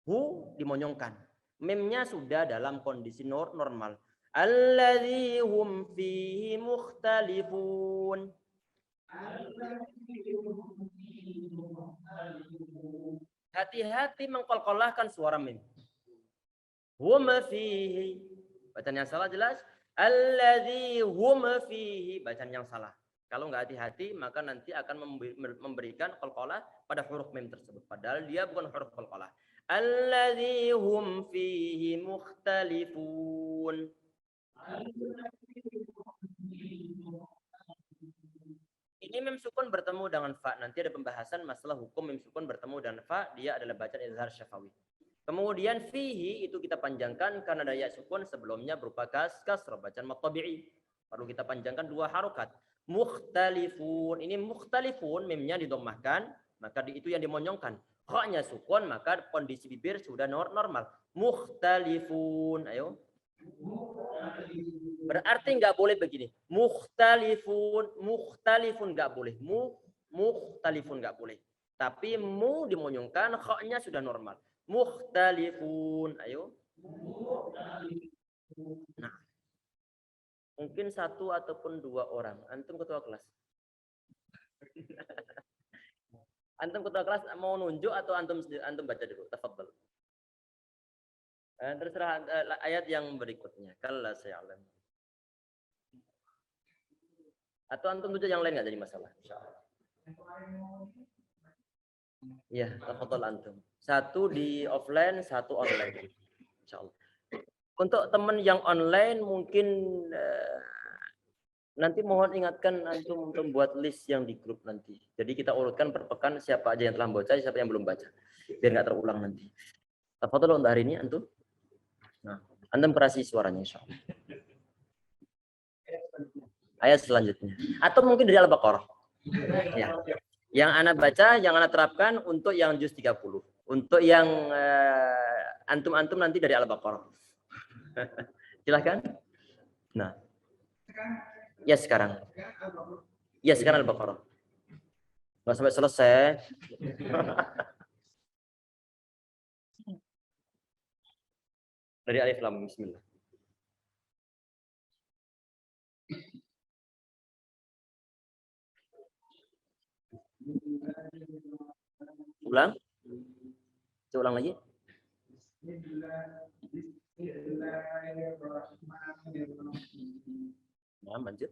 hu dimonyongkan. Memnya sudah dalam kondisi normal. Alladzi hum fihi mukhtalifun. Hati-hati mengkolkolahkan suara mim. Hum fihi. Bacaan yang salah jelas. Alladzi hum fihi. Bacaan yang salah. Kalau nggak hati-hati, maka nanti akan memberikan qalqalah pada huruf mim tersebut. Padahal dia bukan huruf qalqalah. Alladzi hum fihi mukhtalifun. Ini mim sukun bertemu dengan fa. Nanti ada pembahasan masalah hukum mim sukun bertemu dengan fa. Dia adalah bacaan izhar syafawi. Kemudian fihi itu kita panjangkan karena ada ya sukun sebelumnya berupa kasrah, bacaan mat tabi'i. Perlu kita panjangkan 2 harokat. Mukhtalifun. Ini mukhtalifun, mimnya didommahkan, maka itu yang dimonyongkan. Kha-nya sukun, maka kondisi bibir sudah normal. Mukhtalifun. Ayo. Berarti nggak boleh begini. Mukhtalifun nggak boleh. Mukhtalifun nggak boleh. Tapi mu dimonyongkan, kha-nya sudah normal. Mukhtalifun. Ayo. Nah. Mungkin 1 ataupun 2 orang. Antum ketua kelas. Antum ketua kelas mau nunjuk atau antum baca dulu? Tafadhal. Terserah ayat yang berikutnya. Kalla saya'lam. Atau antum nunjuk yang lain nggak jadi masalah. Insyaallah. Ya, tafadhal antum. 1 di offline, 1 online. Insyaallah. Untuk teman yang online mungkin nanti mohon ingatkan antum untuk buat list yang di grup nanti. Jadi kita urutkan per pekan siapa aja yang telah baca, siapa yang belum baca. Biar nggak terulang nanti. Tafadhol untuk hari ini antum. Nah, antum perhati suaranya insyaallah. Ayat selanjutnya. Atau mungkin dari Al-Baqarah. Ya. Yang anak baca, yang anak terapkan untuk yang juz 30. Untuk yang antum-antum nanti dari Al-Baqarah. Silahkan. Nah. Ya sekarang. Ya sekarang Al-Baqarah. Nggak sampai selesai. Dari Alif Lam Mim. Bismillah. Ulang. Coba ulang lagi. Nah, lanjut.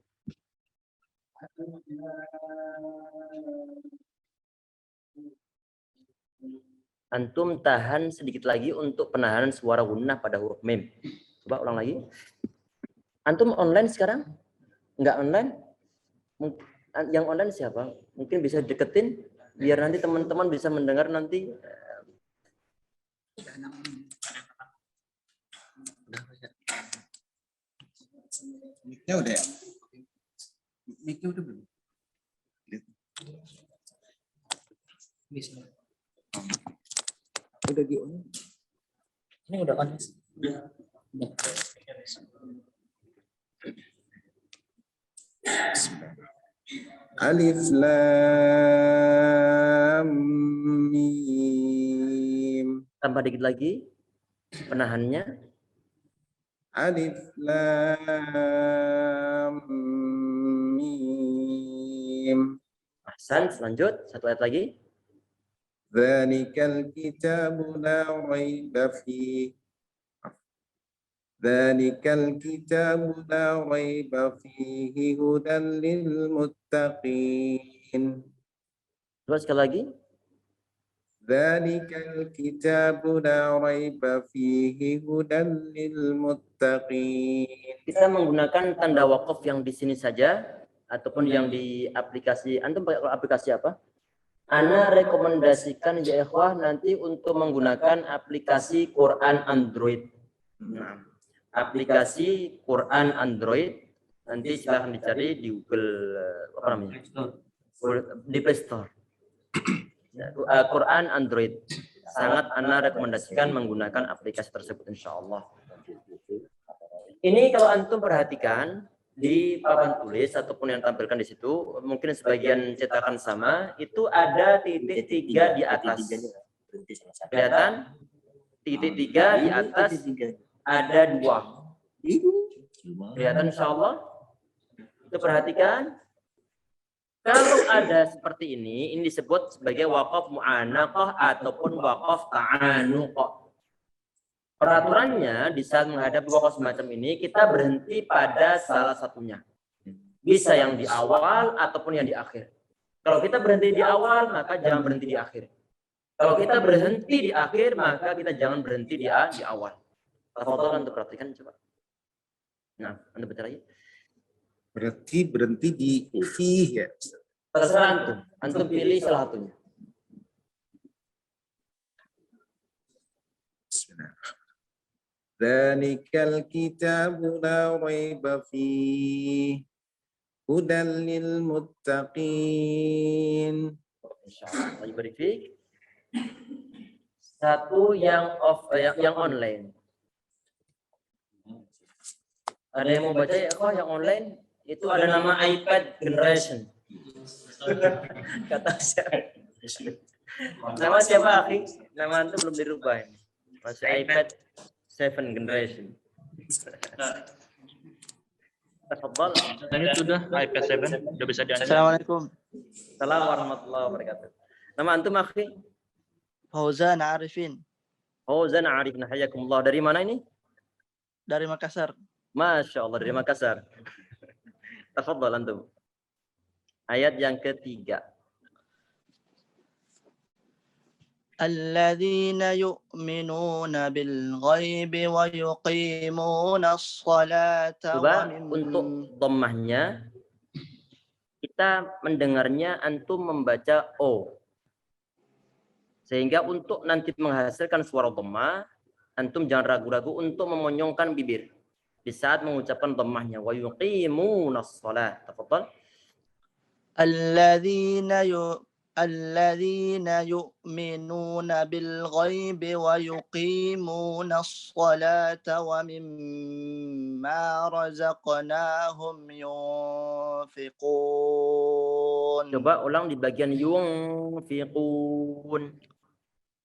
Antum tahan sedikit lagi untuk penahanan suara gunnah pada huruf mim. Coba ulang lagi. Antum online sekarang? Enggak online? Yang online siapa? Mungkin bisa deketin biar nanti teman-teman bisa mendengar nanti. Mic-nya udah ya? Mic-nya udah belum? Bisa. Udah di on. Ini udah on. Alif Lam Mim. Tambah dikit lagi penahannya. Alif Lam Mim. Ahsan, lanjut satu ayat lagi. Dzalikal kitabu la raiba fihi. Dzalikal kitabu la raiba fihi hudan lil muttaqin. Terus sekali lagi. Dzalikal kitabu la raiba fihi hudan lil muttaqin. Kita menggunakan tanda waqaf yang di sini saja ataupun yang di aplikasi. Antum pakai aplikasi apa? Ana rekomendasikan ya ikhwah nanti untuk menggunakan aplikasi Quran Android. Nah, aplikasi Quran Android nanti silahkan dicari di Google apa namanya? Di Play Store. Quran Android. Sangat ana rekomendasikan menggunakan aplikasi tersebut insyaallah. Ini kalau antum perhatikan di papan tulis ataupun yang tampilkan di situ, mungkin sebagian cetakan sama, itu ada titik 3 di atas. Kelihatan? Titik 3 di atas ada 2. Kelihatan insyaallah? Itu perhatikan. Kalau ada seperti ini disebut sebagai waqaf mu'anaqah ataupun waqaf ta'anuqah. Peraturannya di saat menghadapi waqaf semacam ini kita berhenti pada salah satunya. Bisa yang di awal ataupun yang di akhir. Kalau kita berhenti di awal, maka jangan berhenti di akhir. Kalau kita berhenti di akhir, maka kita jangan berhenti di awal. Tafadhol untuk perhatikan coba. Nah, Anda baca lagi. Berhenti di fi ya. Terserah antum. Antum pilih salah satunya. Dzalikal kitabu la raiba fihi hudan lil muttaqin. Insyaallah. Lagi berifik. Satu yang yang online. Ada yang mau baca ya, yang online itu ada nama iPad Generation. Kata siapa? Nama siapa, akhi? Nama antum belum dirubah ini. Masih iPad 7 Generation. Tafadhal. Ini sudah iPad 7 sudah bisa diantar. Assalamualaikum. Assalamualaikum warahmatullahi wabarakatuh. Nama antum, akhi? Fauzan Arifin Fauzan Arifin, hayakumullah. Dari mana ini? dari Makassar. Masya Allah, dari Makassar. Tafadhal antum. Ayat yang ketiga. Alladzina yu'minuna bil ghaibi wa yuqimuna as-salata wa Coba untuk dhammahnya kita mendengarnya antum membaca O. Sehingga untuk nanti menghasilkan suara dhammah, antum jangan ragu-ragu untuk memonyongkan bibir di saat mengucapkan dhammahnya. Wa yuqimuna as-salat. Tafadhal. Alladzina yu'minuna bil ghaibi wa yuqimuna as-salata wa mimma razaqnahum yunfiqun. Coba ulang di bagian yunfiqun.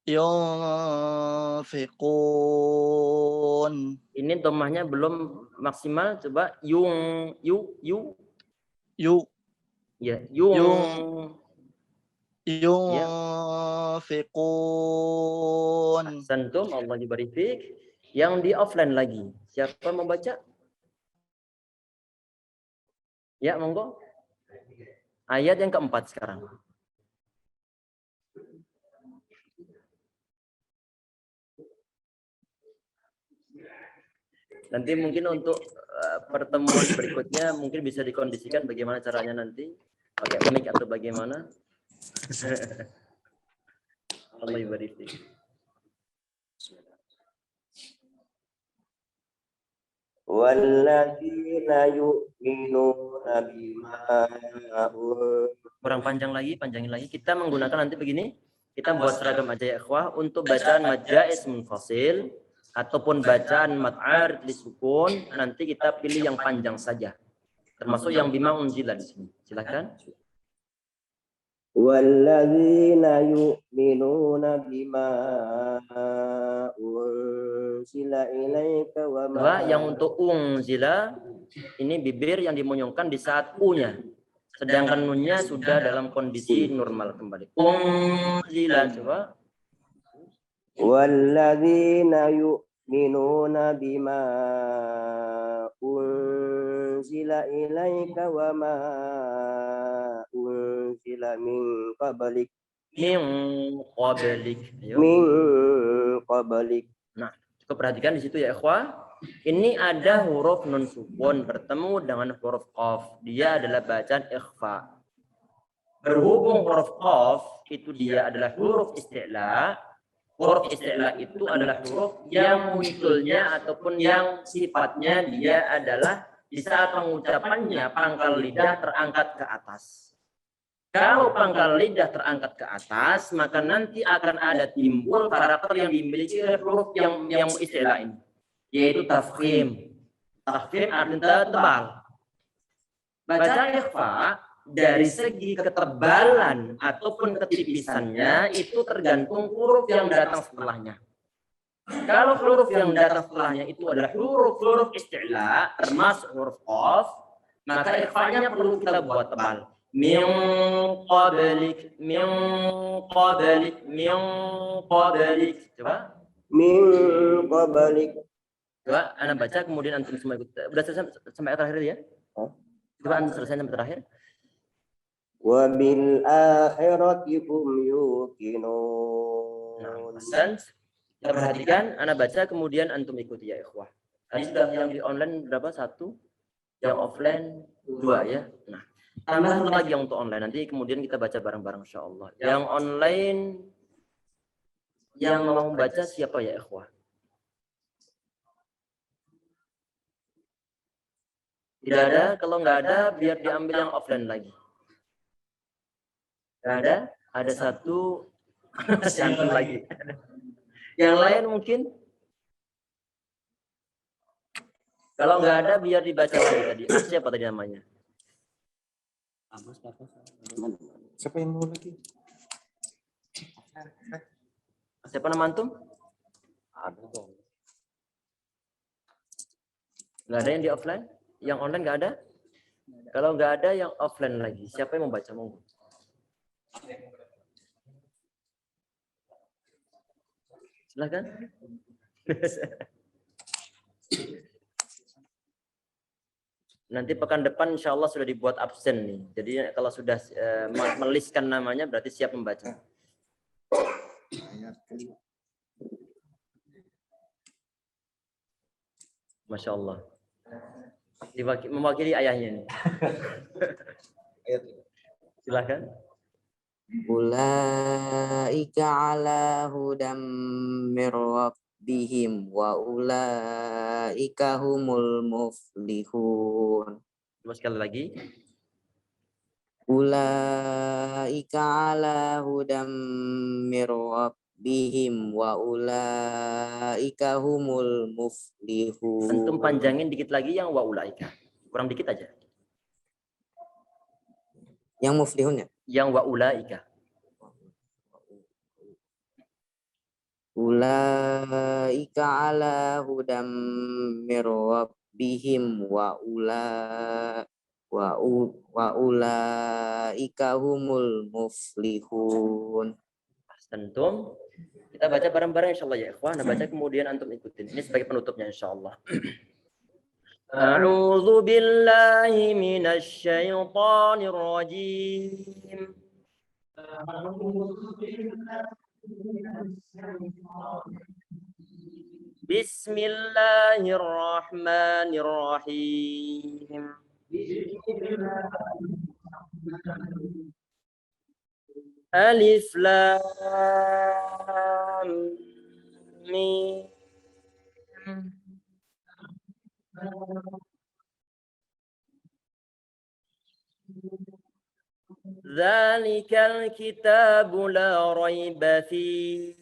Yunfiqun. Ini dhammahnya belum maksimal. Coba yu. Ya, Yunfiqun. Santum, Allah dibarifik. Yang di offline lagi. Siapa membaca? Ya, monggo. Ayat yang keempat sekarang. Nanti mungkin untuk pertemuan berikutnya mungkin bisa dikondisikan bagaimana caranya nanti. Pakai mic atau bagaimana. Allah yubarifik. Walladzina yu'minuna bima kurang panjang lagi, panjangin lagi. Kita menggunakan nanti begini. Kita buat seragam aja ya ikhwah untuk bacaan majais munfasil ataupun bacaan mat'ar disukun, nanti kita pilih yang panjang saja. Termasuk yang bima unzila di sini. Silakan. Walladzina yu'minuna bima unzila ilaika wa ma. Yang untuk unzila ini bibir yang dimonyongkan di saat u-nya. Sedangkan nun-nya sudah dalam kondisi normal kembali. Unzila coba. Walladzina yu'minuna bima unzila ilaika wa ma unzila min qablik. Min qablik. Nah, cukup perhatikan di situ ya ikhwah. Ini ada huruf nun sukun bertemu dengan huruf qaf. Dia adalah bacaan ikhfa. Berhubung huruf qaf itu dia adalah huruf isti'la. Huruf isti'la itu adalah huruf yang munculnya ataupun yang sifatnya dia adalah di saat pengucapannya pangkal lidah terangkat ke atas. Kalau pangkal lidah terangkat ke atas, maka nanti akan ada timbul karakter yang dimiliki oleh huruf yang isti'la ini, yaitu tafkhim. Tafkhim artinya tebal. Baca ikhfa dari segi ketebalan ataupun ketipisannya itu tergantung huruf yang datang setelahnya. Kalau huruf yang datang setelahnya itu adalah huruf isti'la termasuk huruf qaf, maka ikhfanya perlu kita buat tebal. Min qablik, min qablik, min qablik. Coba. Min qablik. Coba Anda baca kemudian antum semua ikut. Sudah sampai terakhir ya? Coba Anda selesai sampai terakhir. Wa bil akhirati hum yuqinun. Nah, dan kita perhatikan, Anda baca kemudian antum ikuti ya ikhwah. Tadi sudah yang di online berapa? 1, yang offline 2 ya. Nah, tambah satu lagi yang untuk online. Nanti kemudian kita baca bareng-bareng insyaallah. Yang online yang mau baca siapa ya ikhwah? Tidak ada, kalau nggak ada biar diambil yang offline lagi. Nggak ada 1 antum lagi. Yang lain mungkin? Kalau nggak ada biar dibaca lagi tadi. Siapa tadi namanya? Siapa yang mau lagi? Siapa nama antum? Ada dong. Nggak ada yang di offline? Yang online nggak ada? Kalau nggak ada yang offline lagi. Siapa yang mau baca? Monggo. Silakan. Nanti pekan depan insya Allah sudah dibuat absen nih. Jadi kalau sudah menuliskan namanya berarti siap membaca. Masya Allah. Mewakili ayahnya nih. Silakan. Ulaika ala hudam mir rabbihim wa ulaika humul muflihun. Coba sekali lagi. Ulaika ala hudam mir rabbihim wa ulaika humul muflihun. Antum panjangin dikit lagi yang wa ulaika. Kurang dikit aja. Yang muflihun ya? Yang wa ulaika. Ulaika ala hudam mir rabbihim wa ulaika humul muflihun. Antum kita baca bareng-bareng insyaallah ya ikhwan. Nah, baca kemudian antum ikutin. Ini sebagai penutupnya insyaallah. A'udzu billahi minasy syaithanir rajim. Bismillahirrahmanirrahim. Alif lam mim. Dzalikal kitabu la raiba fihi.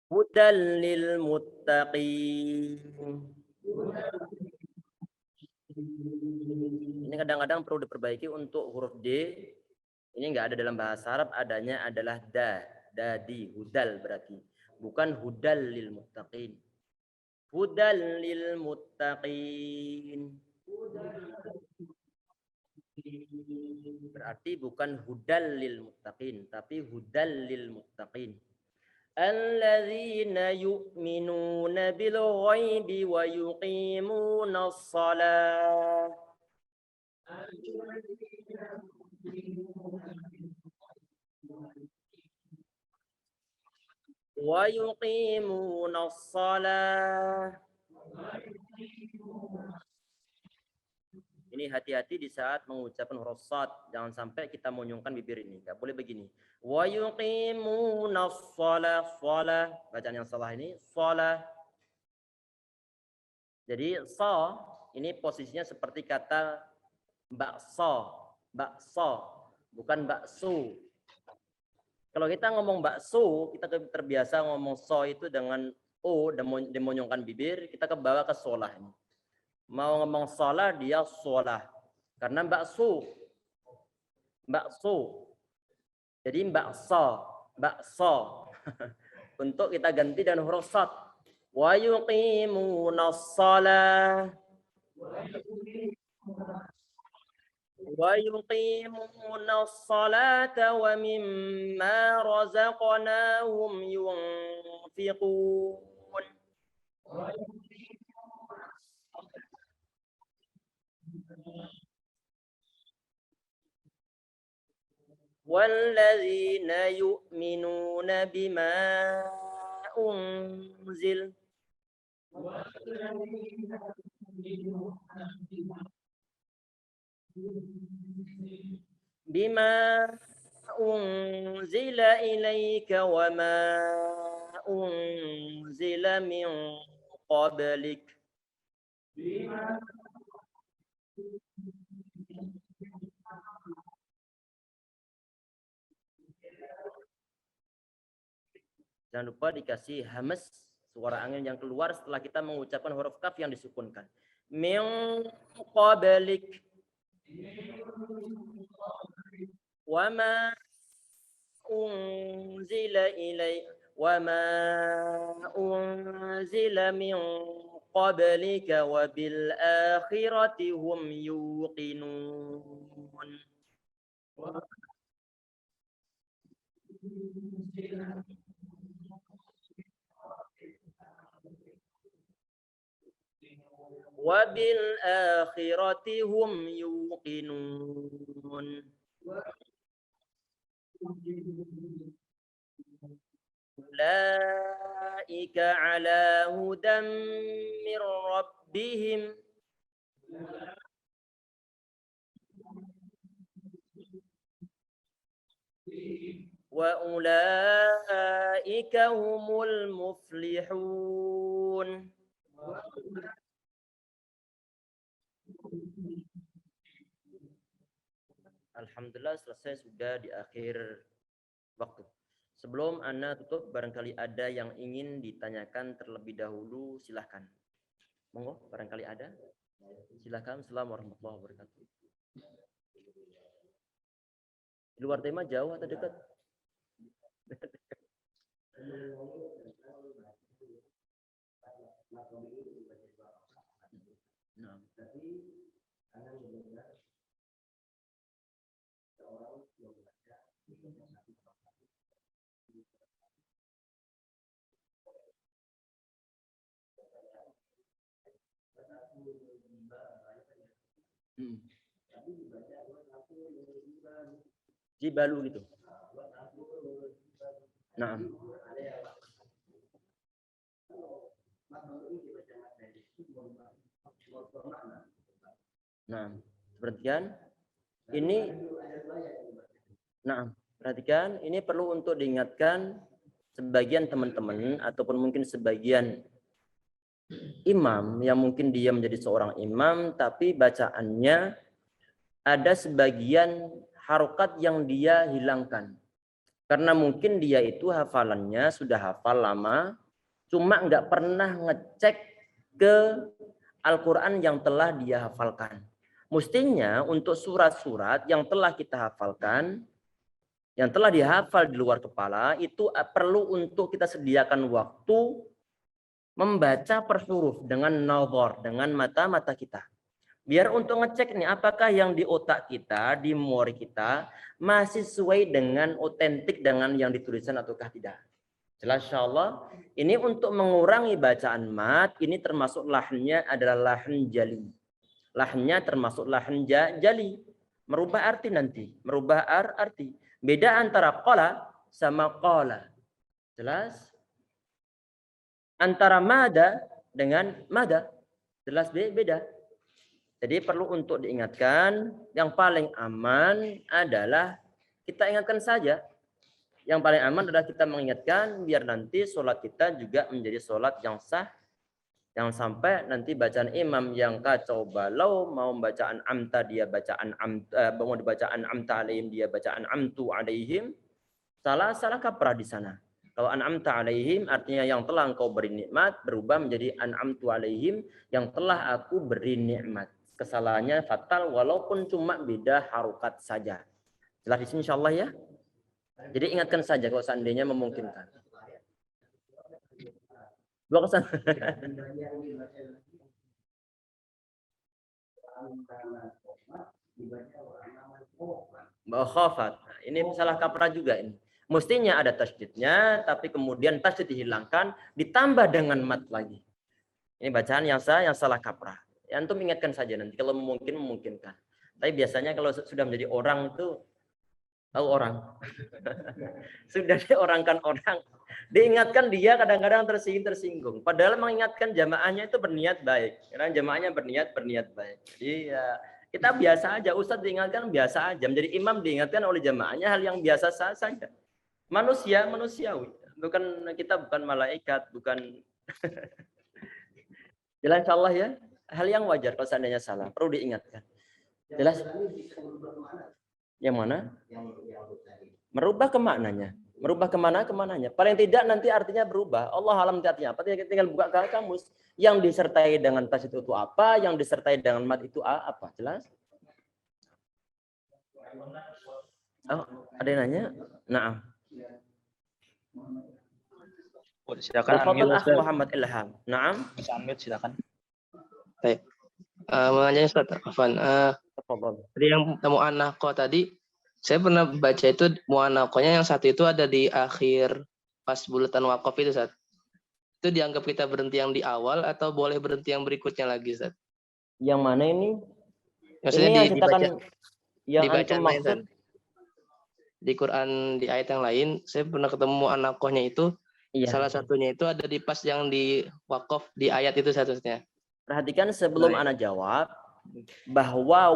Hudal lil muttaqin. Ini kadang-kadang perlu diperbaiki untuk huruf D. Ini enggak ada dalam bahasa Arab, adanya adalah da, dadi, hudal berarti. Bukan hudal lil muttaqin. Hudal lil muttaqin. Berarti bukan hudal lil muttaqin, tapi hudal lil muttaqin. Alladzina yu'minuna bil ghaibi wa yuqimuna shalah. Wa yuqimuna shalah. Ini hati-hati di saat mengucapkan huruf shad, jangan sampai kita monyongkan bibir ini. Enggak boleh begini. Wa yuqimuna shalah, shalah. Bacaan yang salah ini shalah. Jadi sa ini posisinya seperti kata bakso, bakso, bukan bakso. Kalau kita ngomong bakso, kita terbiasa ngomong so itu dengan o dan dimonyongkan bibir, kita kebawa ke solah ini. Mau ngomong salah dia sholah. Karena bakso. Bakso. Jadi bakso. Bakso. Untuk kita ganti dan huruf shad. Wa yuqimuna shalah. Wa yuqimuna shalata wa mimma razaqnahum yunfiqun. Walladzina yu'minuna bima unzil. Bima unzila ilaika wa ma unzila min qablik. Jangan lupa dikasih hamas, suara angin yang keluar setelah kita mengucapkan huruf kaf yang disukunkan. Min qablik. Wa ma unzila ilaika wa ma unzila min qablika wa bil akhirati hum yuqinun. Wa bil akhirati hum yuqinun. Ulaika ala hudam mir rabbihim wa ulaika humul muflihun. Alhamdulillah selesai sudah di akhir waktu. Sebelum Ana tutup, barangkali ada yang ingin ditanyakan terlebih dahulu, silahkan. Monggo, barangkali ada. Silahkan. Assalamualaikum warahmatullahi wabarakatuh. Di luar tema jauh atau dekat? Nah. Jibalu gitu. Nah. Nah, perhatikan ini. Nah, perhatikan ini perlu untuk diingatkan sebagian teman-teman ataupun mungkin sebagian imam yang mungkin dia menjadi seorang imam tapi bacaannya ada sebagian harokat yang dia hilangkan. Karena mungkin dia itu hafalannya sudah hafal lama, cuma nggak pernah ngecek ke Al-Quran yang telah dia hafalkan. Mestinya untuk surat-surat yang telah kita hafalkan, yang telah dihafal di luar kepala, itu perlu untuk kita sediakan waktu membaca per huruf dengan nazar, dengan mata-mata kita. Biar untuk ngecek nih apakah yang di otak kita, di memori kita masih sesuai dengan otentik dengan yang dituliskan ataukah tidak. Jelas insyaallah. Ini untuk mengurangi bacaan mat, ini termasuk lahannya adalah lahan jali. Lahannya termasuk lahan jali. Merubah arti nanti, merubah arti. Beda antara qala sama qala. Jelas? Antara mada dengan mada. Jelas beda. Jadi perlu untuk diingatkan, yang paling aman adalah kita ingatkan saja. Yang paling aman adalah kita mengingatkan biar nanti sholat kita juga menjadi sholat yang sah. Yang sampai nanti bacaan imam yang kacau balau, mau bacaan amta dia bacaan mau dibacaan amta alaihim dia bacaan amtu alaihim. Salah kaprah di sana. Kalau an'amta alaihim artinya yang telah engkau beri nikmat berubah menjadi an'amtu alaihim yang telah aku beri nikmat. Kesalahannya fatal walaupun cuma beda harokat saja. Jelas di sini insyaallah ya. Jadi ingatkan saja kalau seandainya memungkinkan. Dua kesan. Khafat. Ini salah kaprah juga ini. Mestinya ada tasydidnya, tapi kemudian tasydid dihilangkan, ditambah dengan mat lagi. Ini bacaan yang salah kaprah. Ya, antum ingatkan saja nanti kalau memungkinkan. Tapi biasanya kalau sudah menjadi orang itu tahu orang. Sudah diorangkan orang. Diingatkan dia kadang-kadang tersinggung. Padahal mengingatkan jamaahnya itu berniat baik. Karena jamaahnya berniat baik. Jadi ya, kita biasa aja. Ustadz diingatkan biasa aja. Menjadi imam diingatkan oleh jamaahnya hal yang biasa saja. Manusiawi. Kita bukan malaikat, bukan. Jelas insyaallah ya. Hal yang wajar kalau seandainya salah. Perlu diingatkan. Jelas? Yang mana? Merubah ke maknanya. Merubah kemananya. Paling tidak nanti artinya berubah. Allah alam artinya apa? Tinggal buka kamus. Yang disertai dengan tas itu apa? Yang disertai dengan mat itu apa? Jelas? Oh, ada yang nanya? Nah. Silakan Tafadhol Muhammad Ilham. Naam. Bisa unmute silakan. Baik. Mau nanya Ustaz, Afwan. Tafadhol. Tadi yang mu'anaqah tadi, saya pernah baca itu mu'anaqahnya yang satu itu ada di akhir pas bulatan waqaf itu, Ustaz. Itu dianggap kita berhenti yang di awal atau boleh berhenti yang berikutnya lagi, Ustaz? Yang mana ini? Maksudnya ini yang dibaca antum lain, maksud? Di Quran di ayat yang lain, saya pernah ketemu mu'anaqahnya itu. Iya. Salah satunya itu ada di pas yang di waqaf di ayat itu satunya. Perhatikan sebelum ana jawab bahwa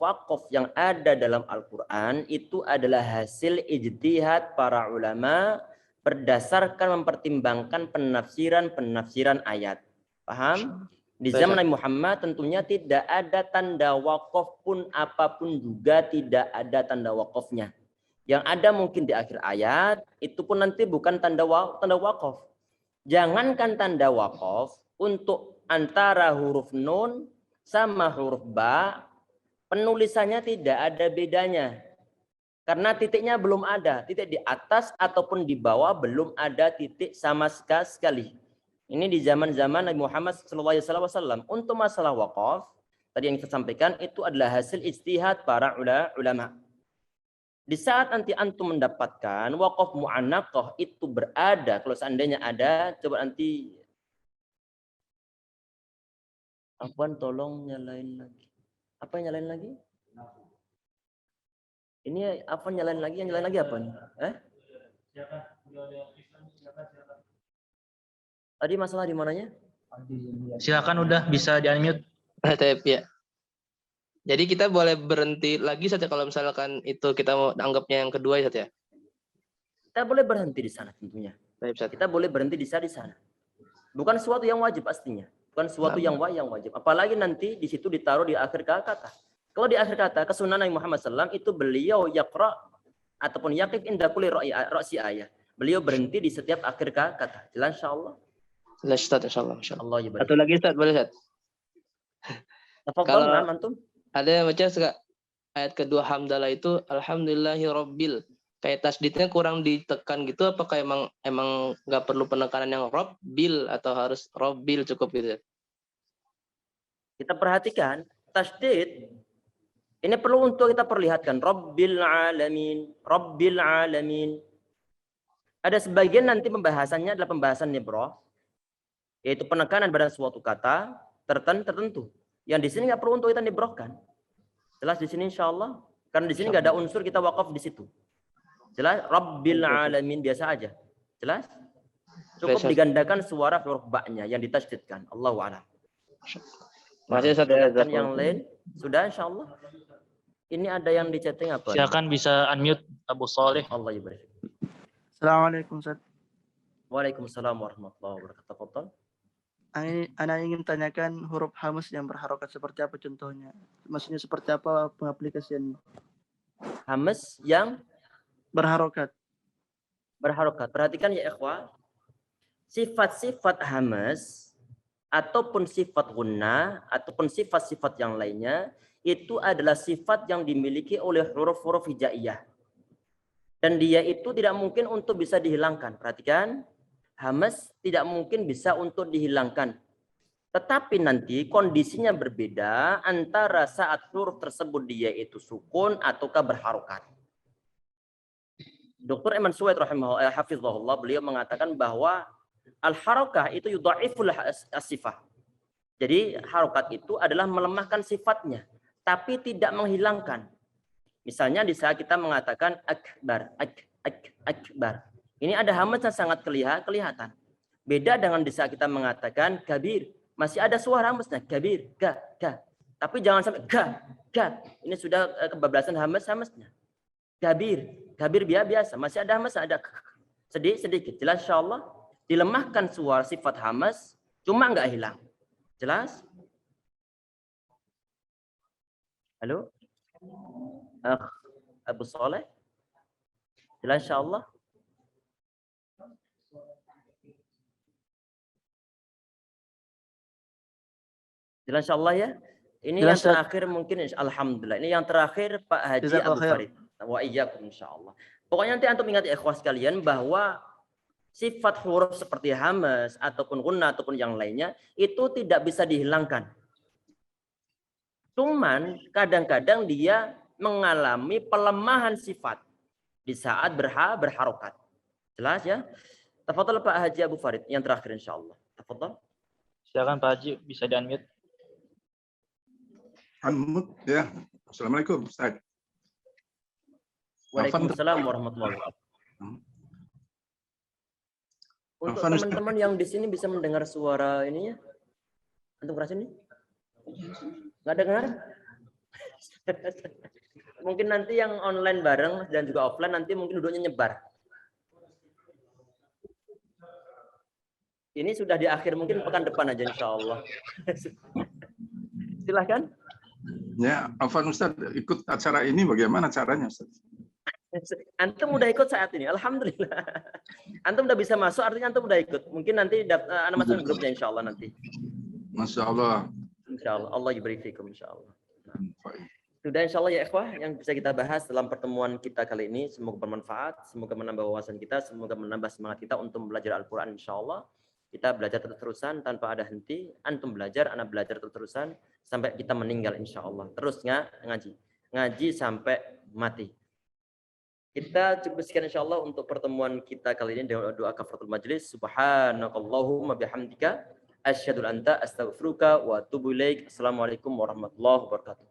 waqaf yang ada dalam Al-Quran itu adalah hasil ijtihad para ulama berdasarkan mempertimbangkan penafsiran ayat. Paham? Di zaman Nabi Muhammad tentunya tidak ada tanda waqaf pun apapun juga tidak ada tanda waqafnya. Yang ada mungkin di akhir ayat, itu pun nanti bukan tanda waqaf. Jangankan tanda waqaf, untuk antara huruf nun sama huruf ba, penulisannya tidak ada bedanya. Karena titiknya belum ada. Titik di atas ataupun di bawah belum ada titik sama sekali. Ini di zaman-zaman Nabi Muhammad SAW. Untuk masalah waqaf, tadi yang kita sampaikan, itu adalah hasil ijtihad para ulama. Di saat nanti antum mendapatkan waqaf mu'anaqah itu berada, kalau seandainya ada, coba nanti Afwan tolong nyalain lagi. Apa yang nyalain lagi? Ini apa nyalain lagi? Yang nyalain lagi apa nih? Tadi masalah di mananya? Silakan udah bisa di-unmute. Ya. Jadi kita boleh berhenti lagi saja kalau misalkan itu kita mau anggapnya yang kedua ya, Ustaz ya? Kita boleh berhenti di sana tentunya. Kita boleh berhenti di sana. Bukan sesuatu yang wajib pastinya. Bukan sesuatu yang wajib. Apalagi nanti di situ ditaruh di akhir kata. Kalau di akhir kata, kesunahan Nabi Muhammad SAW itu beliau yaqra ataupun yaqif inda kulli ra'si ayah. Beliau berhenti di setiap akhir kata. Jelas insyaallah? Jelas Ustaz, insyaallah. Allah ya barik. Satu lagi Ustaz, boleh Ustaz? Tafadhol, na'am antum. Ada yang baca ayat kedua hamdalah itu alhamdulillahi rabbil. Kayak tasdidnya kurang ditekan gitu, apakah emang nggak perlu penekanan yang rabbil atau harus rabbil cukup gitu? Kita perhatikan tasdid ini perlu untuk kita perlihatkan rabbil alamin. Ada sebagian nanti pembahasannya adalah pembahasan nibroh, yaitu penekanan pada suatu kata tertentu. Yang di sini nggak perlu untuk kita nibrohkan. Jelas di sini insyaallah. Karena di sini nggak ada unsur kita wakaf di situ. Jelas rabbil alamin biasa aja. Jelas? Cukup digandakan suara huruf ba-nya yang ditasydidkan. Allahu a'lam. Masih Ustaz. Yang lain sudah insyaallah. Ini ada yang di chatting apa? Silakan bisa unmute Abu Saleh. Allah ya barik. Assalamualaikum Ustaz. Waalaikumsalam warahmatullahi wabarakatuh. Tafadhol. Ana ingin tanyakan huruf hamas yang berharokat seperti apa contohnya? Maksudnya seperti apa pengaplikasiannya? Hamas yang berharokat. Perhatikan ya ikhwah. Sifat-sifat hamas ataupun sifat gunnah ataupun sifat-sifat yang lainnya itu adalah sifat yang dimiliki oleh huruf-huruf hijaiyah. Dan dia itu tidak mungkin untuk bisa dihilangkan. Perhatikan. Hamas tidak mungkin bisa untuk dihilangkan. Tetapi nanti kondisinya berbeda antara saat huruf tersebut dia itu sukun ataukah berharokat. Dr. Iman Suwaid hafizahullah beliau mengatakan bahwa al-harakah itu yudha'iful as-sifah. Jadi harokat itu adalah melemahkan sifatnya, tapi tidak menghilangkan. Misalnya di saat kita mengatakan akbar, akbar. Ini ada hamzah yang sangat kelihatan. Beda dengan di saat kita mengatakan kabir, masih ada suara hamzahnya, kabir, ga. Tapi jangan sampai ga. Ini sudah kebablasan hamzahnya. Kabir biasa, masih ada hamzah, ada sedikit. Jelas insyaallah dilemahkan suara sifat hamzah, cuma enggak hilang. Jelas? Halo? Abu Saleh? Jelas insyaallah? Jelas insyaallah ya? Ini Jelas, yang terakhir mungkin alhamdulillah. Ini yang terakhir Pak Haji Jazakallah Abu khair. Farid. Wa iyyakum insyaallah. Pokoknya nanti antum ingat ya ikhwas sekalian bahwa sifat huruf seperti hamzah ataupun gunnah ataupun yang lainnya itu tidak bisa dihilangkan. Cuman kadang-kadang dia mengalami pelemahan sifat di saat berharokat. Jelas ya? Tafadhal Pak Haji Abu Farid yang terakhir insyaallah. Tafadhal. Silakan Pak Haji, bisa di-unmute. Unmute ya. Assalamualaikum Ustaz. Waalaikumsalam warahmatullahi wabarakatuh. Untuk Afwan, Ustaz. teman-teman yang di sini bisa mendengar suara ininya, antum kerasin nih? Nggak dengar? Mungkin nanti yang online bareng dan juga offline nanti mungkin duduknya nyebar. Ini sudah di akhir, mungkin pekan depan aja insya Allah. Silahkan. Ya, Afwan Ustaz, ikut acara ini bagaimana caranya Ustaz? Antum udah ikut saat ini, alhamdulillah. Antum udah bisa masuk, artinya antum udah ikut. Mungkin nanti anak masuk grupnya insya Allah nanti. Masya Allah. Insya Allah, Allah yubari fikum insya Allah. Sudah insya Allah ya ikhwah yang bisa kita bahas dalam pertemuan kita kali ini. Semoga bermanfaat, semoga menambah wawasan kita, semoga menambah semangat kita untuk belajar Al-Quran insya Allah. Kita belajar terus-terusan tanpa ada henti. Antum belajar, anak belajar terus-terusan sampai kita meninggal insya Allah. Terus ngaji sampai mati. Kita cukup sekian insya Allah untuk pertemuan kita kali ini dengan doa kafaratul majlis. Subhanakallahumma bihamdika asyhadu an la ilaha illa anta astaghfiruka wa atubu ilaik. Assalamualaikum warahmatullahi wabarakatuh.